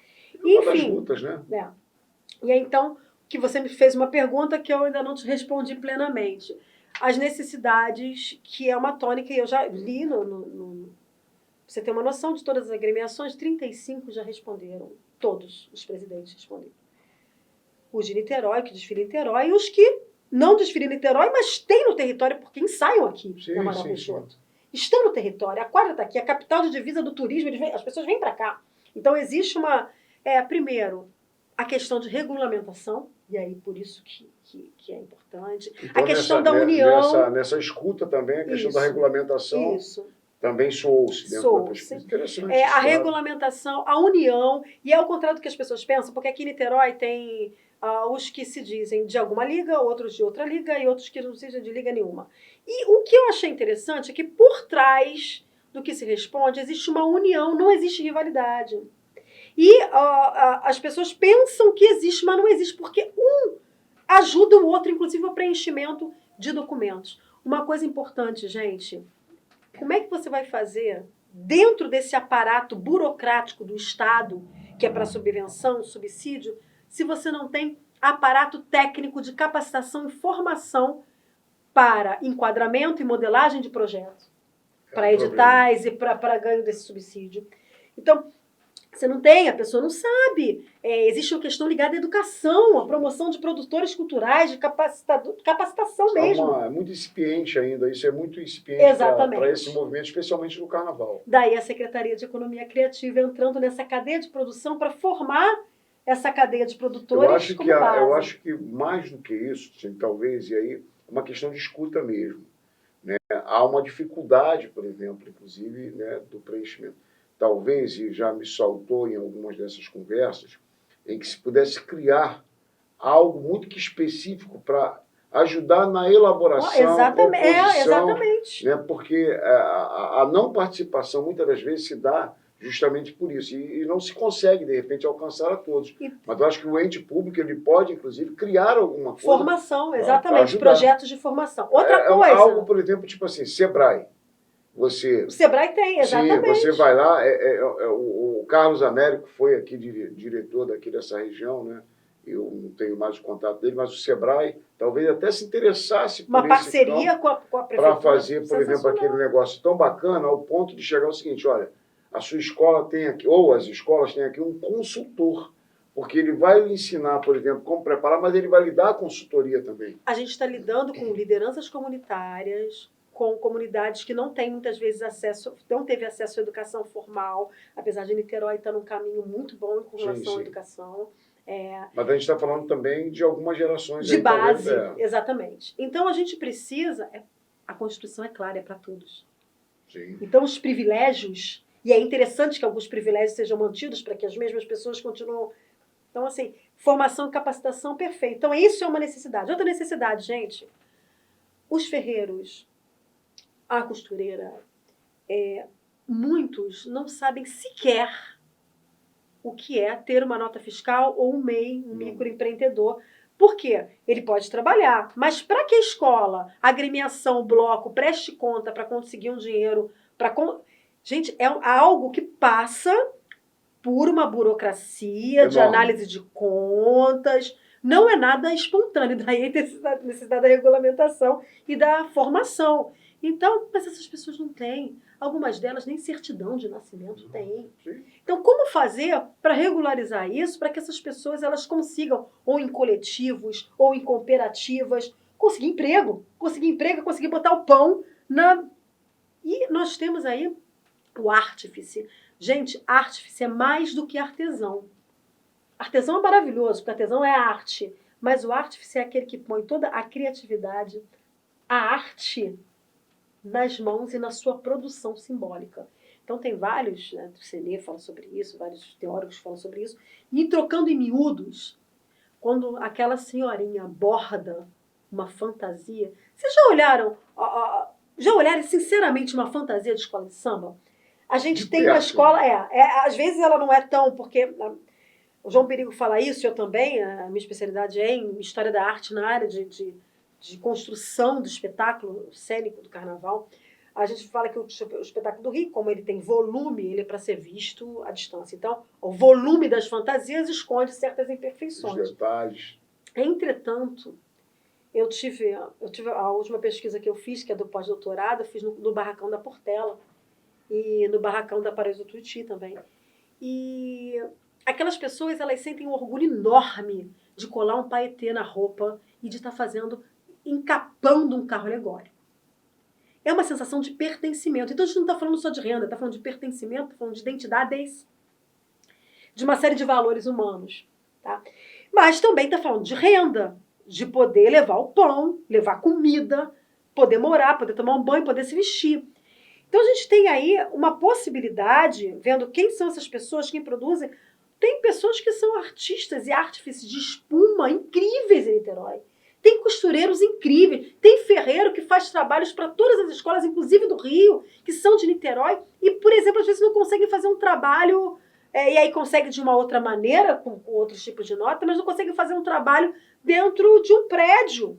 Enfim, das lutas, né? E aí, então... que você me fez uma pergunta que eu ainda não te respondi plenamente. As necessidades, que é uma tônica, e eu já li, você tem uma noção de todas as agremiações, 35 já responderam, todos os presidentes responderam. Os de Niterói, que desfilam em Niterói, e os que não desfilam em Niterói, mas têm no território, porque ensaiam aqui, na Amaral Peixoto. Estão no território, a quadra está aqui, a capital de divisa do turismo, as pessoas vêm para cá. Então, existe uma... primeiro, a questão de regulamentação, e aí por isso que é importante. Então, a questão da união. Nessa escuta também, a questão da regulamentação. Isso. Também soou-se dentro da Soou-se. pesquisa. Interessante. A claro. regulamentação, a união, e é ao contrário do que as pessoas pensam, porque aqui em Niterói tem os que se dizem de alguma liga, outros de outra liga e outros que não sejam de liga nenhuma. E o que eu achei interessante é que por trás do que se responde existe uma união, não existe rivalidade. E as pessoas pensam que existe, mas não existe, porque um ajuda o outro, inclusive o preenchimento de documentos. Uma coisa importante, gente, como é que você vai fazer dentro desse aparato burocrático do Estado, que é para subvenção, subsídio, se você não tem aparato técnico de capacitação e formação para enquadramento e modelagem de projetos, para editais e para ganho desse subsídio? Então, você não tem, a pessoa não sabe. Existe uma questão ligada à educação, à promoção de produtores culturais, de capacitação mesmo. É muito incipiente ainda, isso é muito incipiente para esse movimento, especialmente no carnaval. Daí a Secretaria de Economia Criativa entrando nessa cadeia de produção para formar essa cadeia de produtores como base. Eu acho que mais do que isso, talvez, e aí é uma questão de escuta mesmo. Né? Há uma dificuldade, por exemplo, inclusive, né, do preenchimento. Talvez, e já me saltou em algumas dessas conversas, em que se pudesse criar algo muito que específico para ajudar na elaboração, exatamente. Né, porque a não participação muitas das vezes se dá justamente por isso, e não se consegue, de repente, alcançar a todos. Mas eu acho que o ente público ele pode, inclusive, criar alguma coisa. Formação, exatamente, projetos de formação. Outra coisa... Algo, por exemplo, tipo assim, Sebrae. O Sebrae tem, exatamente. Sim, você vai lá, o Carlos Américo foi aqui diretor daqui dessa região, né? Eu não tenho mais o contato dele, mas o Sebrae talvez até se interessasse por uma parceria com a prefeitura. Para fazer, por exemplo, aquele negócio tão bacana, ao ponto de chegar ao seguinte, olha, a sua escola tem aqui, ou as escolas têm aqui um consultor, porque ele vai lhe ensinar, por exemplo, como preparar, mas ele vai lhe dar a consultoria também. A gente está lidando com lideranças comunitárias, com comunidades que não têm muitas vezes acesso, não teve acesso à educação formal, apesar de Niterói estar num caminho muito bom com relação à educação. Mas a gente está falando também de algumas gerações de base, exatamente. Então a gente precisa, a Constituição é clara, é para todos. Sim. Então os privilégios, e é interessante que alguns privilégios sejam mantidos para que as mesmas pessoas continuem. Então assim, formação e capacitação, perfeito. Então isso é uma necessidade. Outra necessidade, gente, os ferreiros, a costureira, muitos não sabem sequer o que é ter uma nota fiscal ou um MEI, um microempreendedor. Por quê? Ele pode trabalhar, mas para que a escola, a agremiação, o bloco, preste conta para conseguir um dinheiro, gente, é algo que passa por uma burocracia de análise de contas, não é nada espontâneo, daí a necessidade da regulamentação e da formação. Então, mas essas pessoas não têm. Algumas delas nem certidão de nascimento têm. Então, como fazer para regularizar isso, para que essas pessoas elas consigam, ou em coletivos, ou em cooperativas, conseguir emprego, conseguir botar o pão na... E nós temos aí o artífice. Gente, artífice é mais do que artesão. Artesão é maravilhoso, porque artesão é arte. Mas o artífice é aquele que põe toda a criatividade, a arte nas mãos e na sua produção simbólica. Então tem vários, né, o Senê fala sobre isso, vários teóricos falam sobre isso, e trocando em miúdos, quando aquela senhorinha borda uma fantasia, vocês já olharam sinceramente uma fantasia de escola de samba? A gente tem uma escola, às vezes ela não é tão, porque o João Perigo fala isso, eu também, a minha especialidade é em História da Arte na área de construção do espetáculo cênico do carnaval. A gente fala que o espetáculo do Rio, como ele tem volume, ele é para ser visto à distância. Então, o volume das fantasias esconde certas imperfeições. Os detalhes. Entretanto, eu tive a última pesquisa que eu fiz, que é do pós-doutorado, eu fiz no Barracão da Portela e no Barracão da Paraíso do Tuiuti também. E aquelas pessoas, elas sentem um orgulho enorme de colar um paetê na roupa e de estar encapando um carro alegórico. É uma sensação de pertencimento. Então a gente não está falando só de renda, está falando de pertencimento, está falando de identidades, de uma série de valores humanos. Tá? Mas também está falando de renda, de poder levar o pão, levar comida, poder morar, poder tomar um banho, poder se vestir. Então a gente tem aí uma possibilidade, vendo quem são essas pessoas, quem produzem. Tem pessoas que são artistas e artífices de espuma incríveis em Niterói. Tem costureiros incríveis, tem ferreiro que faz trabalhos para todas as escolas, inclusive do Rio, que são de Niterói, e, por exemplo, às vezes não conseguem fazer um trabalho, e aí consegue de uma outra maneira, com outros tipos de nota, mas não conseguem fazer um trabalho dentro de um prédio.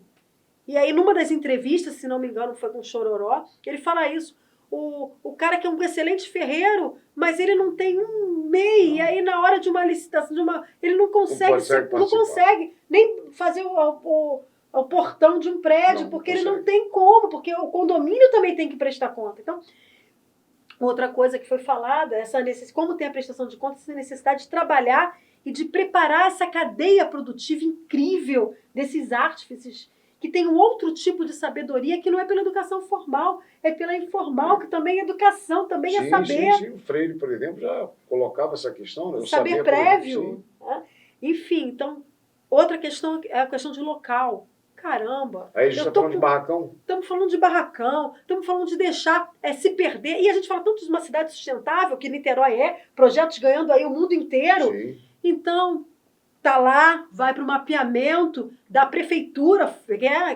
E aí, numa das entrevistas, se não me engano, foi com o Chororó, ele fala isso. O cara que é um excelente ferreiro, mas ele não tem um MEI, e aí na hora de uma licitação, ele não consegue, não consegue nem fazer o portão de um prédio, porque ele não tem como, porque o condomínio também tem que prestar conta. Então, outra coisa que foi falada, como tem a prestação de contas, essa necessidade de trabalhar e de preparar essa cadeia produtiva incrível desses artífices, que tem um outro tipo de sabedoria que não é pela educação formal, é pela informal, que também é educação, também é saber. Sim. O Freire, por exemplo, já colocava essa questão, né? O saber prévio. Né? Enfim, então, outra questão é a questão de local. Caramba. Aí a gente está falando de barracão? Estamos falando de barracão, estamos falando de deixar se perder. E a gente fala tanto de uma cidade sustentável, que Niterói projetos ganhando aí o mundo inteiro. Sim. Então, tá lá, vai para o mapeamento da prefeitura,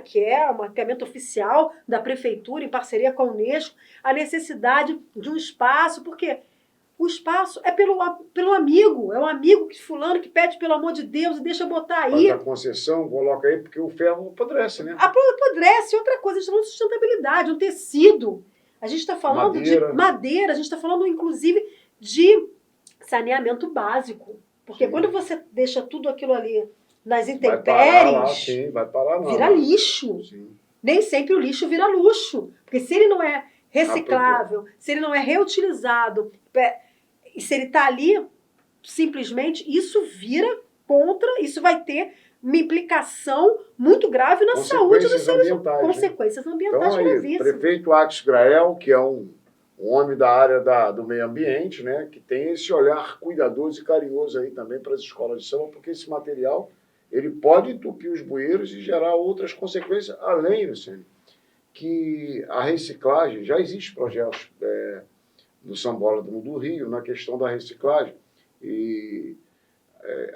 que é um mapeamento oficial da prefeitura, em parceria com a Unesco, a necessidade de um espaço, porque o espaço é pelo amigo, é um amigo que fulano que pede pelo amor de Deus e deixa botar aí. Faz a concessão, coloca aí, porque o ferro apodrece, né? Apodrece, outra coisa, a gente está falando de sustentabilidade, um tecido. A gente está falando de madeira, a gente está falando, inclusive, de saneamento básico. Porque quando você deixa tudo aquilo ali nas intempéries, vai parar lá, vira lixo. Sim. Nem sempre o lixo vira luxo. Porque se ele não é reciclável, se ele não é reutilizado, e se ele está ali, simplesmente, isso vira isso vai ter uma implicação muito grave na saúde dos seres humanos. Consequências ambientais gravíssimas. Prefeito Axis Grael, que é um homem da área do meio ambiente, né, que tem esse olhar cuidadoso e carinhoso aí também para as escolas de samba, porque esse material ele pode entupir os bueiros e gerar outras consequências, além, Luciane, que a reciclagem, já existe projetos do Sambódromo do Rio na questão da reciclagem, e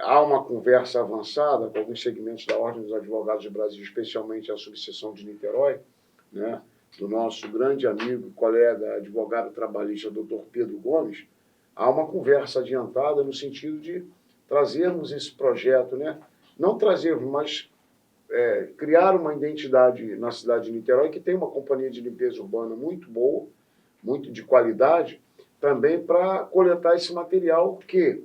há uma conversa avançada com alguns segmentos da Ordem dos Advogados do Brasil, especialmente a subseção de Niterói, né, do nosso grande amigo, colega, advogado trabalhista, doutor Pedro Gomes. Há uma conversa adiantada no sentido de trazermos esse projeto, né? Não trazermos, mas criar uma identidade na cidade de Niterói, que tem uma companhia de limpeza urbana muito boa, muito de qualidade, também para coletar esse material que,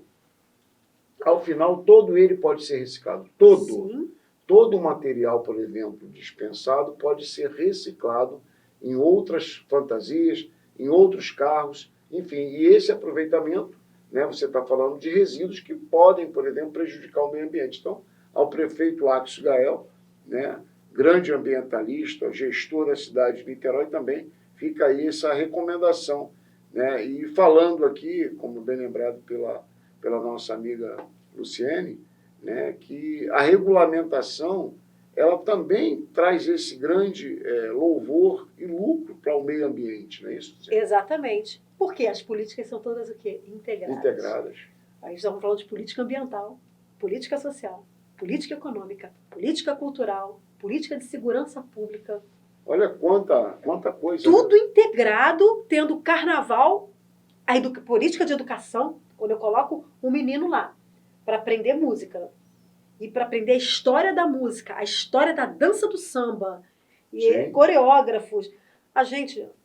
ao final, todo ele pode ser reciclado. Todo o material, por exemplo, dispensado, pode ser reciclado em outras fantasias, em outros carros, enfim. E esse aproveitamento, né, você está falando de resíduos que podem, por exemplo, prejudicar o meio ambiente. Então, ao prefeito Axis Grael, né, grande ambientalista, gestor da cidade de Niterói, também fica aí essa recomendação. Né? E falando aqui, como bem lembrado pela nossa amiga Luciene, né, que a regulamentação ela também traz esse grande louvor e lucro para o meio ambiente, não é isso? Exatamente. Porque as políticas são todas o quê? Integradas. Aí estamos falando de política ambiental, política social, política econômica, política cultural, política de segurança pública. Olha quanta coisa. Tudo integrado, tendo carnaval, política de educação, quando eu coloco um menino lá para aprender música, e para aprender a história da música, a história da dança do samba, e coreógrafos.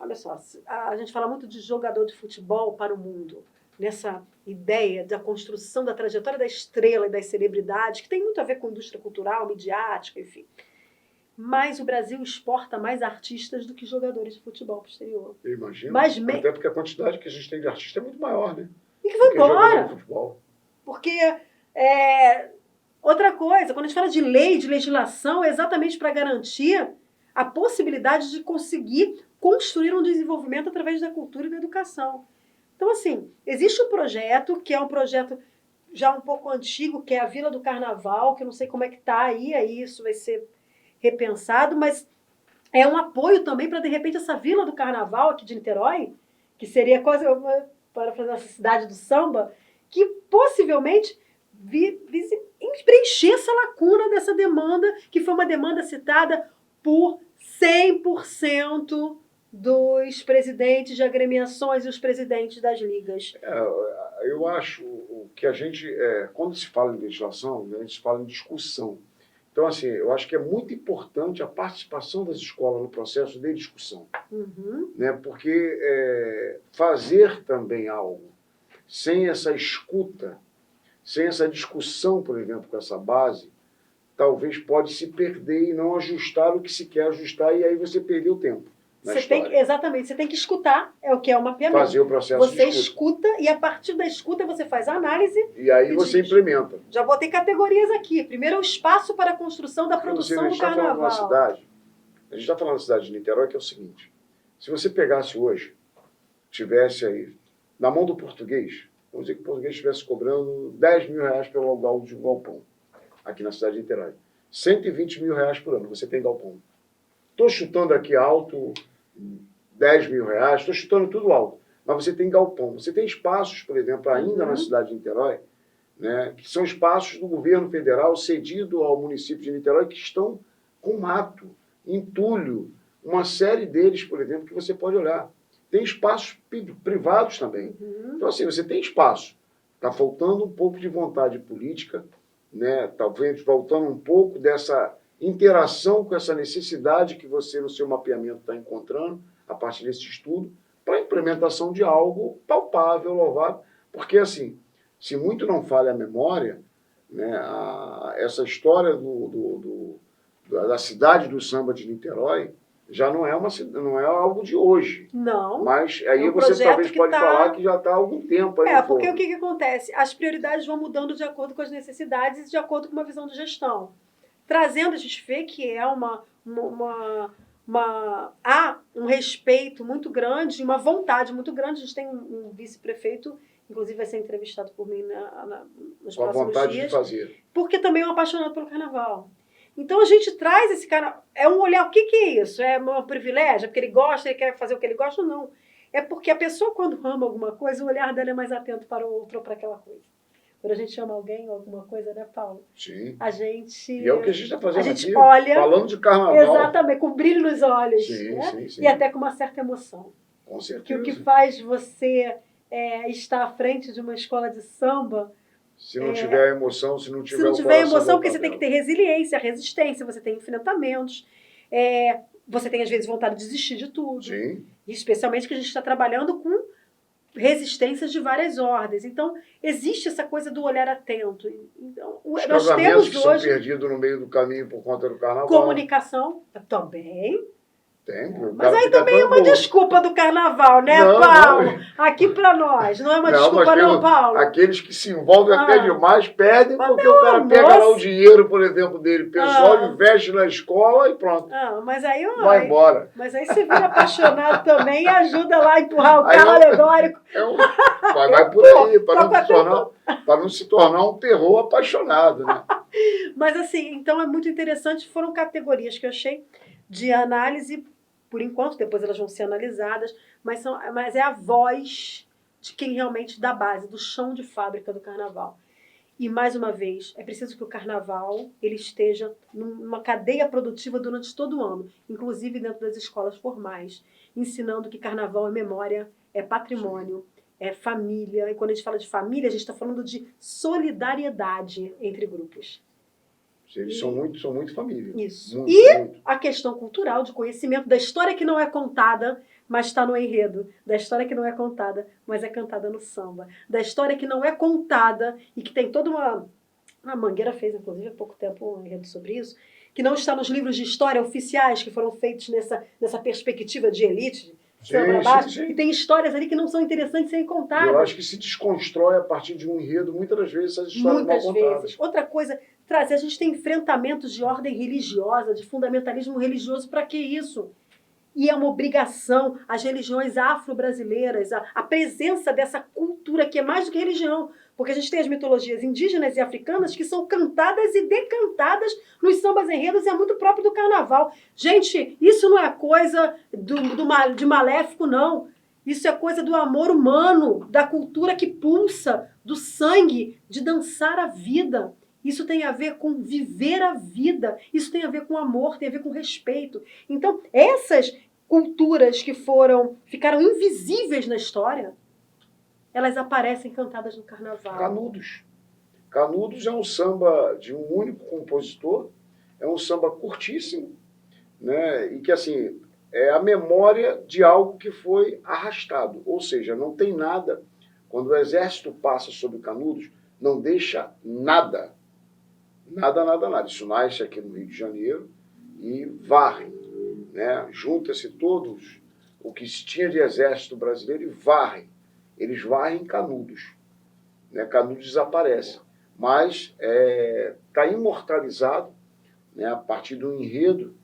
Olha só, a gente fala muito de jogador de futebol para o mundo, nessa ideia da construção da trajetória da estrela e das celebridades, que tem muito a ver com indústria cultural, midiática, enfim. Mas o Brasil exporta mais artistas do que jogadores de futebol para o exterior. Eu imagino. Até porque a quantidade que a gente tem de artista é muito maior, né? E que vai embora. Porque outra coisa, quando a gente fala de lei, de legislação, é exatamente para garantir a possibilidade de conseguir construir um desenvolvimento através da cultura e da educação. Então, assim, existe um projeto, que é um projeto já um pouco antigo, que é a Vila do Carnaval, que eu não sei como é que está aí isso vai ser repensado, mas é um apoio também para, de repente, essa vila do carnaval aqui de Niterói, que seria quase para fazer essa cidade do samba, que possivelmente preencher essa lacuna dessa demanda, que foi uma demanda citada por 100% dos presidentes de agremiações e os presidentes das ligas. Eu acho que a gente, quando se fala em legislação, a gente fala em discussão. Então, assim, eu acho que é muito importante a participação das escolas no processo de discussão. Uhum. Né? Porque fazer também algo sem essa escuta, sem essa discussão, por exemplo, com essa base, talvez pode se perder e não ajustar o que se quer ajustar, e aí você perdeu tempo. Exatamente, você tem que escutar, é o que é o mapeamento. Fazer o processo você de escuta. E a partir da escuta você faz a análise. E aí você implementa. Já botei categorias aqui. Primeiro é o espaço para a construção da produção do carnaval. A gente está falando da cidade de Niterói, que é o seguinte: se você pegasse hoje, tivesse aí, na mão do português, vamos dizer que o português estivesse cobrando 10 mil reais pelo aluguel de um galpão, aqui na cidade de Niterói. 120 mil reais por ano, você tem galpão. Estou chutando aqui alto 10 mil reais, estou chutando tudo alto. Mas você tem galpão. Você tem espaços, por exemplo, ainda na cidade de Niterói, né, que são espaços do governo federal cedido ao município de Niterói, que estão com mato, entulho, uma série deles, por exemplo, que você pode olhar. Tem espaços privados também. Então, assim, você tem espaço. Está faltando um pouco de vontade política, né, talvez faltando um pouco dessa interação com essa necessidade que você, no seu mapeamento, está encontrando, a partir desse estudo, para a implementação de algo palpável, louvável. Porque, assim, se muito não falha a memória, né, essa história da cidade do samba de Niterói já não é algo de hoje. Não. Mas aí você talvez pode falar que já está há algum tempo. Aí porque o que acontece? As prioridades vão mudando de acordo com as necessidades e de acordo com uma visão de gestão. Trazendo, a gente vê que é há um respeito muito grande, uma vontade muito grande. A gente tem um vice-prefeito, inclusive vai ser entrevistado por mim nos próximos dias. Com a vontade de fazer. Porque também é um apaixonado pelo carnaval. Então a gente traz esse cara, é um olhar, o que é isso? É um privilégio? É porque ele gosta, ele quer fazer o que ele gosta? Não. É porque a pessoa, quando ama alguma coisa, o olhar dela é mais atento para o outro ou para aquela coisa. Quando a gente ama alguém ou alguma coisa, né, Paulo? Sim. A gente... E é o que a gente está fazendo aqui, olha, falando de carnaval. Exatamente, com brilho nos olhos. Sim, né? sim. E até com uma certa emoção. Com certeza. Que o que faz você estar à frente de uma escola de samba... Se não tiver emoção, se não tiver emoção, porque você tem que ter resiliência, resistência, você tem enfrentamentos, você tem, às vezes, vontade de desistir de tudo. Sim. Especialmente que a gente está trabalhando com resistências de várias ordens. Então, existe essa coisa do olhar atento. Então, os nós casamentos temos que hoje são perdidos no meio do caminho por conta do carnaval. Comunicação também. Tem. Mas aí também é uma desculpa do carnaval, né, Paulo? Não. Aqui para nós. Não é uma desculpa não, Paulo? Aqueles que se envolvem até demais pedem porque o cara pega lá o dinheiro, por exemplo, dele. O pessoal investe na escola e pronto. Mas aí, vai embora. Mas aí você vira apaixonado também e ajuda lá a empurrar o carro alegórico. Vai por aí, para não se tornar um terror apaixonado, né? Mas assim, então é muito interessante. Foram categorias que eu achei de análise. Por enquanto, depois elas vão ser analisadas, mas é a voz de quem realmente dá base, do chão de fábrica do carnaval. E, mais uma vez, é preciso que o carnaval ele esteja numa cadeia produtiva durante todo o ano, inclusive dentro das escolas formais, ensinando que carnaval é memória, é patrimônio, é família. E quando a gente fala de família, a gente está falando de solidariedade entre grupos. Eles são muito família. Isso. Muito. A questão cultural, de conhecimento da história que não é contada, mas está no enredo. Da história que não é contada, mas é cantada no samba. Da história que não é contada e que tem toda uma... A Mangueira fez, inclusive, há pouco tempo um enredo sobre isso, que não está nos livros de história oficiais que foram feitos nessa perspectiva de elite, sim. E tem histórias ali que não são interessantes serem contadas. Eu acho que se desconstrói a partir de um enredo, muitas das vezes, essas histórias mal contadas. Muitas vezes. Outra coisa... A gente tem enfrentamentos de ordem religiosa, de fundamentalismo religioso, para que isso? e é uma obrigação as religiões afro-brasileiras, a presença dessa cultura que é mais do que religião, porque a gente tem as mitologias indígenas e africanas que são cantadas e decantadas nos sambas enredos e é muito próprio do carnaval. Gente, isso não é coisa de maléfico, não. Isso é coisa do amor humano, da cultura que pulsa, do sangue, de dançar a vida. Isso tem a ver com viver a vida. Isso tem a ver com amor, tem a ver com respeito. Então, essas culturas que ficaram invisíveis na história, elas aparecem cantadas no carnaval. Canudos. Canudos é um samba de um único compositor, é um samba curtíssimo, né? E que, assim, é a memória de algo que foi arrastado. Ou seja, não tem nada. Quando o exército passa sobre Canudos, não deixa nada. Nada, nada, nada. Isso nasce aqui no Rio de Janeiro e varrem, né? Junta-se todos o que se tinha de exército brasileiro e varrem. Eles varrem Canudos, né? Canudos desaparece. Mas está imortalizado, né, a partir do enredo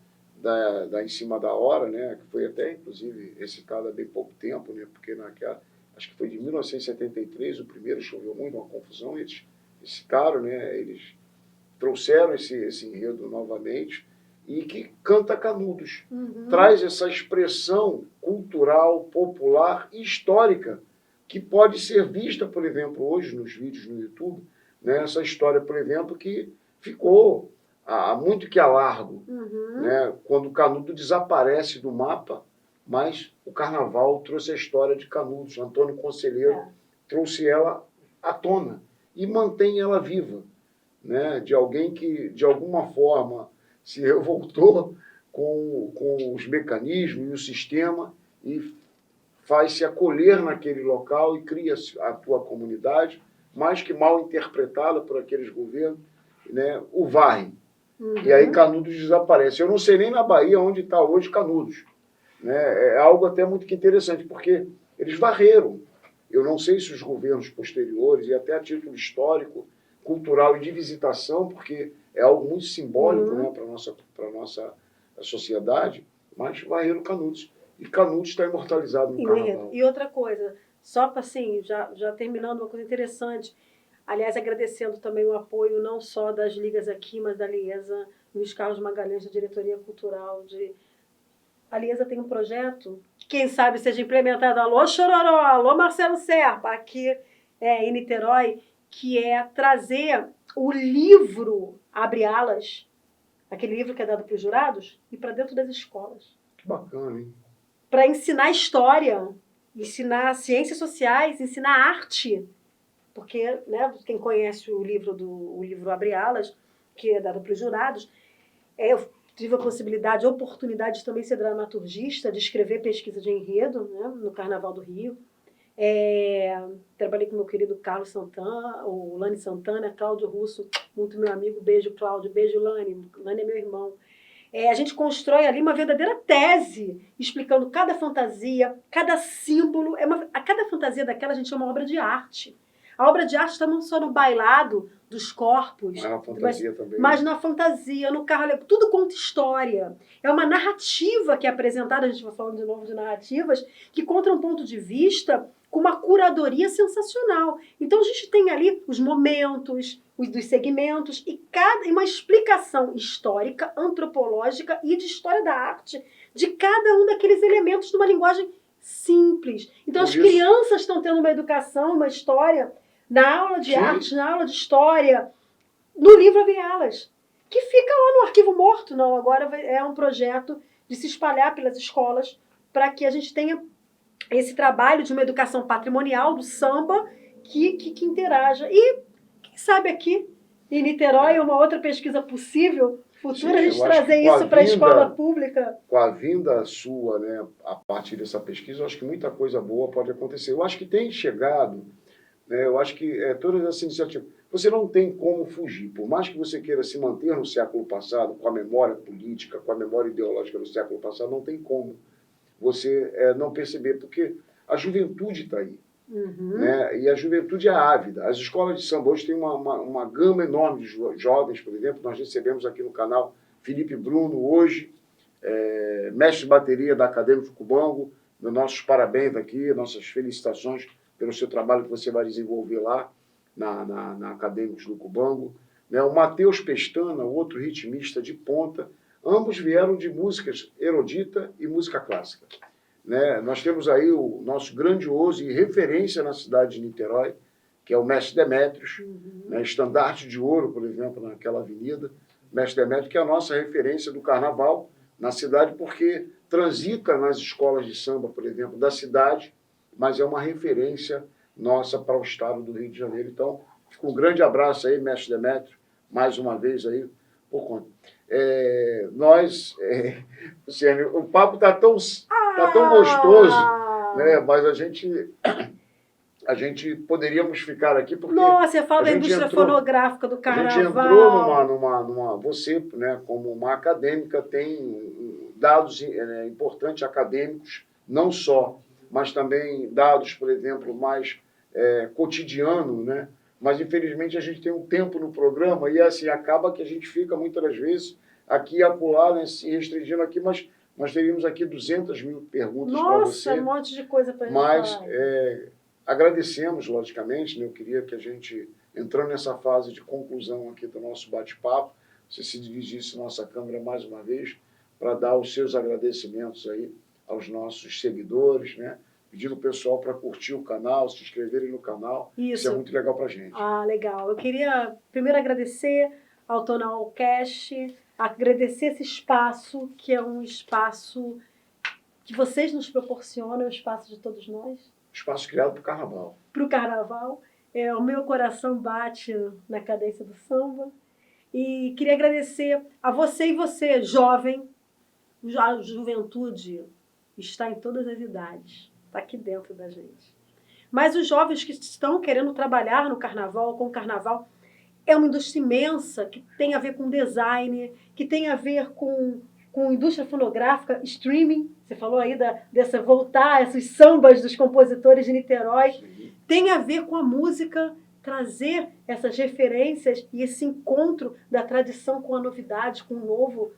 da Em Cima da Hora, né, que foi até, inclusive, recitado há bem pouco tempo, né, porque acho que foi de 1973, o primeiro, choveu muito, uma confusão, eles recitaram, né, eles trouxeram esse enredo novamente, e que canta Canudos. Traz essa expressão cultural, popular e histórica, que pode ser vista, por exemplo, hoje nos vídeos no YouTube, né, essa história, por exemplo, que ficou há muito que a largo, né, quando Canudo desaparece do mapa, mas o carnaval trouxe a história de Canudos. Antônio Conselheiro trouxe ela à tona e mantém ela viva, né, de alguém que, de alguma forma, se revoltou com os mecanismos e o sistema e faz-se acolher naquele local e cria a tua comunidade, mais que mal interpretada por aqueles governos, né, o varrem. E aí Canudos desaparece. Eu não sei nem na Bahia onde está hoje Canudos. Né? É algo até muito interessante, porque eles varreram. Eu não sei se os governos posteriores, e até a título histórico, cultural e de visitação, porque é algo muito simbólico, né, para a nossa sociedade, mas varreram Canudos. E Canudos está imortalizado no carnaval. E outra coisa, só para assim, já terminando, uma coisa interessante, aliás, agradecendo também o apoio não só das ligas aqui, mas da Liesa, Luiz Carlos Magalhães, da Diretoria Cultural. A Liesa tem um projeto, que quem sabe seja implementado, alô Chororó, alô Marcelo Serpa, aqui em Niterói, que é trazer o livro Abre Alas, aquele livro que é dado para os jurados, e para dentro das escolas. Que bacana, hein? Para ensinar história, ensinar ciências sociais, ensinar arte. Porque, né, quem conhece o livro Abre Alas, que é dado para os jurados, eu tive a oportunidade de também ser dramaturgista, de escrever pesquisa de enredo, né, no Carnaval do Rio. Trabalhei com o meu querido Carlos Santana, o Lani Santana, Cláudio Russo, muito meu amigo, beijo Cláudio, beijo Lani, Lani é meu irmão. A gente constrói ali uma verdadeira tese, explicando cada fantasia, cada símbolo. Cada fantasia daquela a gente chama obra de arte. A obra de arte está não só no bailado dos corpos, mas na fantasia, no carro, tudo conta história. É uma narrativa que é apresentada, a gente vai falando de novo de narrativas, que conta um ponto de vista com uma curadoria sensacional. Então a gente tem ali os momentos, dos segmentos e uma explicação histórica, antropológica e de história da arte de cada um daqueles elementos numa linguagem simples. Então as crianças estão tendo uma educação, uma história na aula de arte, na aula de história, no livro Abre Alas, que fica lá no arquivo morto. Não, agora é um projeto de se espalhar pelas escolas para que a gente tenha esse trabalho de uma educação patrimonial do samba que interaja. E, quem sabe aqui, em Niterói, uma outra pesquisa possível, futura, a gente trazer isso para a escola pública. Com a vinda sua, né, a partir dessa pesquisa, eu acho que muita coisa boa pode acontecer. Eu acho que tem chegado, né, eu acho que todas essas iniciativas, você não tem como fugir, por mais que você queira se manter no século passado, com a memória política, com a memória ideológica do século passado, não tem como você não perceber, porque a juventude está aí. Né? E a juventude é ávida. As escolas de samba hoje têm uma gama enorme de jovens, por exemplo. Nós recebemos aqui no canal Felipe Bruno hoje, mestre de bateria da Acadêmica Cubango, nossos parabéns aqui, nossas felicitações pelo seu trabalho que você vai desenvolver lá na Acadêmicos do Cubango. Né? O Matheus Pestana, outro ritmista de ponta, ambos vieram de músicas erudita e música clássica. Né? Nós temos aí o nosso grandioso e referência na cidade de Niterói, que é o Mestre Demétrios, né? Estandarte de ouro, por exemplo, naquela avenida. Mestre Demétrios, que é a nossa referência do carnaval na cidade, porque transita nas escolas de samba, por exemplo, da cidade, mas é uma referência nossa para o estado do Rio de Janeiro. Então, fica um grande abraço aí, Mestre Demétrios, mais uma vez aí, por conta. Luciane, o papo está tão gostoso, né? Mas a gente poderíamos ficar aqui porque... Nossa, você fala da indústria fonográfica do carnaval. A gente entrou numa... Você, né, como uma acadêmica, tem dados importantes acadêmicos, não só, mas também dados, por exemplo, mais cotidianos, né? Mas, infelizmente, a gente tem um tempo no programa e, assim, acaba que a gente fica, muitas das vezes, aqui e acolá, né, se restringindo aqui, mas nós teríamos aqui 200 mil perguntas para você. Nossa, um monte de coisa para a gente falar. Mas agradecemos, logicamente, né? Eu queria que a gente, entrando nessa fase de conclusão aqui do nosso bate-papo, você se dirigisse à nossa câmera mais uma vez para dar os seus agradecimentos aí aos nossos seguidores, né? Pedindo o pessoal para curtir o canal, se inscreverem no canal. Isso é muito legal para a gente. Ah, legal. Eu queria primeiro agradecer ao Tonalcast, agradecer esse espaço, que é um espaço que vocês nos proporcionam, é um espaço de todos nós. Espaço criado para o carnaval. Para o carnaval. O meu coração bate na cadência do samba. E queria agradecer a você e você, jovem. A juventude está em todas as idades. Está aqui dentro da gente. Mas os jovens que estão querendo trabalhar no carnaval, com o carnaval, é uma indústria imensa que tem a ver com design, que tem a ver com indústria fonográfica, streaming. Você falou aí dessa voltar, esses sambas dos compositores de Niterói. Sim. Tem a ver com a música, trazer essas referências e esse encontro da tradição com a novidade, com o novo.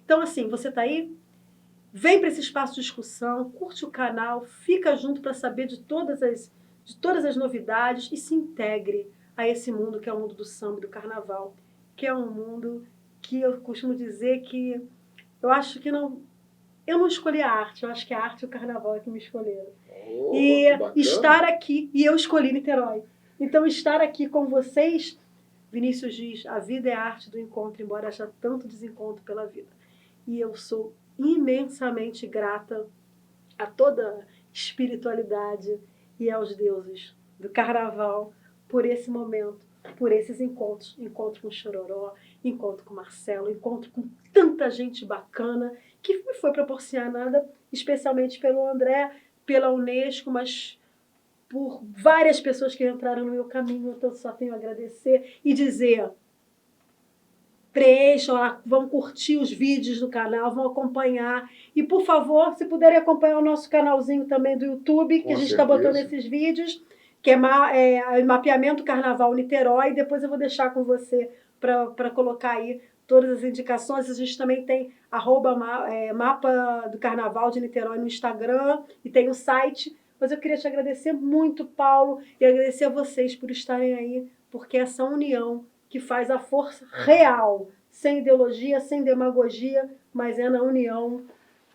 Então, assim, você está aí? Vem para esse espaço de discussão, curte o canal, fica junto para saber de todas as novidades e se integre a esse mundo que é o mundo do samba e do carnaval, que é um mundo que eu costumo dizer que eu acho que eu não escolhi a arte, eu acho que a arte e o carnaval é que me escolheram. E estar aqui, e eu escolhi Niterói. Então, estar aqui com vocês, Vinícius diz, a vida é a arte do encontro, embora haja tanto desencontro pela vida. E eu sou imensamente grata a toda espiritualidade e aos deuses do carnaval por esse momento, por esses encontros. Encontro com o Chororó, encontro com o Marcelo, encontro com tanta gente bacana que me foi proporcionada especialmente pelo André, pela Unesco, mas por várias pessoas que entraram no meu caminho. Então só tenho a agradecer e dizer: preencham lá, vão curtir os vídeos do canal, vão acompanhar. E, por favor, se puderem acompanhar o nosso canalzinho também do YouTube, que a gente está botando esses vídeos, que é Mapeamento Carnaval Niterói. Depois eu vou deixar com você para colocar aí todas as indicações. A gente também tem @mapa do Carnaval de Niterói no Instagram e tem o site. Mas eu queria te agradecer muito, Paulo, e agradecer a vocês por estarem aí, porque essa união que faz a força real, sem ideologia, sem demagogia, mas é na união.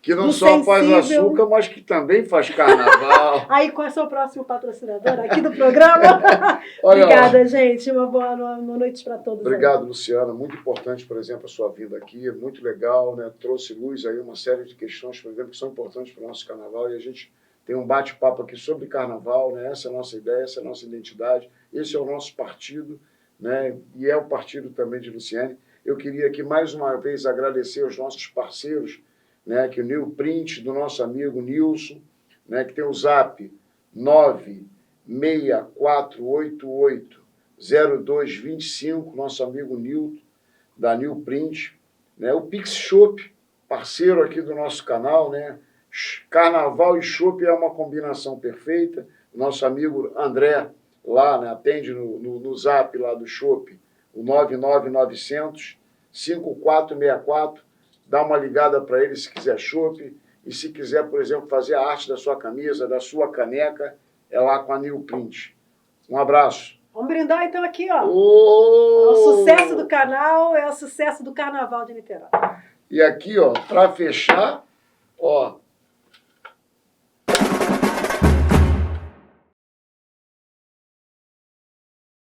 Que não só faz açúcar, mas que também faz carnaval. Aí, qual é o seu próximo patrocinador aqui do programa? Obrigada, gente. Uma boa noite para todos. Obrigado, Luciana. Muito importante, por exemplo, a sua vinda aqui. Muito legal, né? Trouxe luz aí uma série de questões, por exemplo, que são importantes para o nosso carnaval. E a gente tem um bate-papo aqui sobre carnaval, né? Essa é a nossa ideia, essa é a nossa identidade. Esse é o nosso partido, né? E é o partido também de Luciane. Eu queria aqui mais uma vez agradecer aos nossos parceiros, né? Que o New Print, do nosso amigo Nilson, né? Que tem o zap 964880225, nosso amigo Nilton, da New Print, né? O Pix Shop, parceiro aqui do nosso canal, né? Carnaval e chopp é uma combinação perfeita. Nosso amigo André lá, né, atende no zap lá do chopp, o 99900 5464. dá uma ligada para ele se quiser chopp. E se quiser, por exemplo, fazer a arte da sua camisa, da sua caneca, é lá com a New Print. Um abraço. Vamos brindar então aqui, ó. Oh! O sucesso do canal é o sucesso do Carnaval de Niterói. E aqui, ó, para fechar, ó,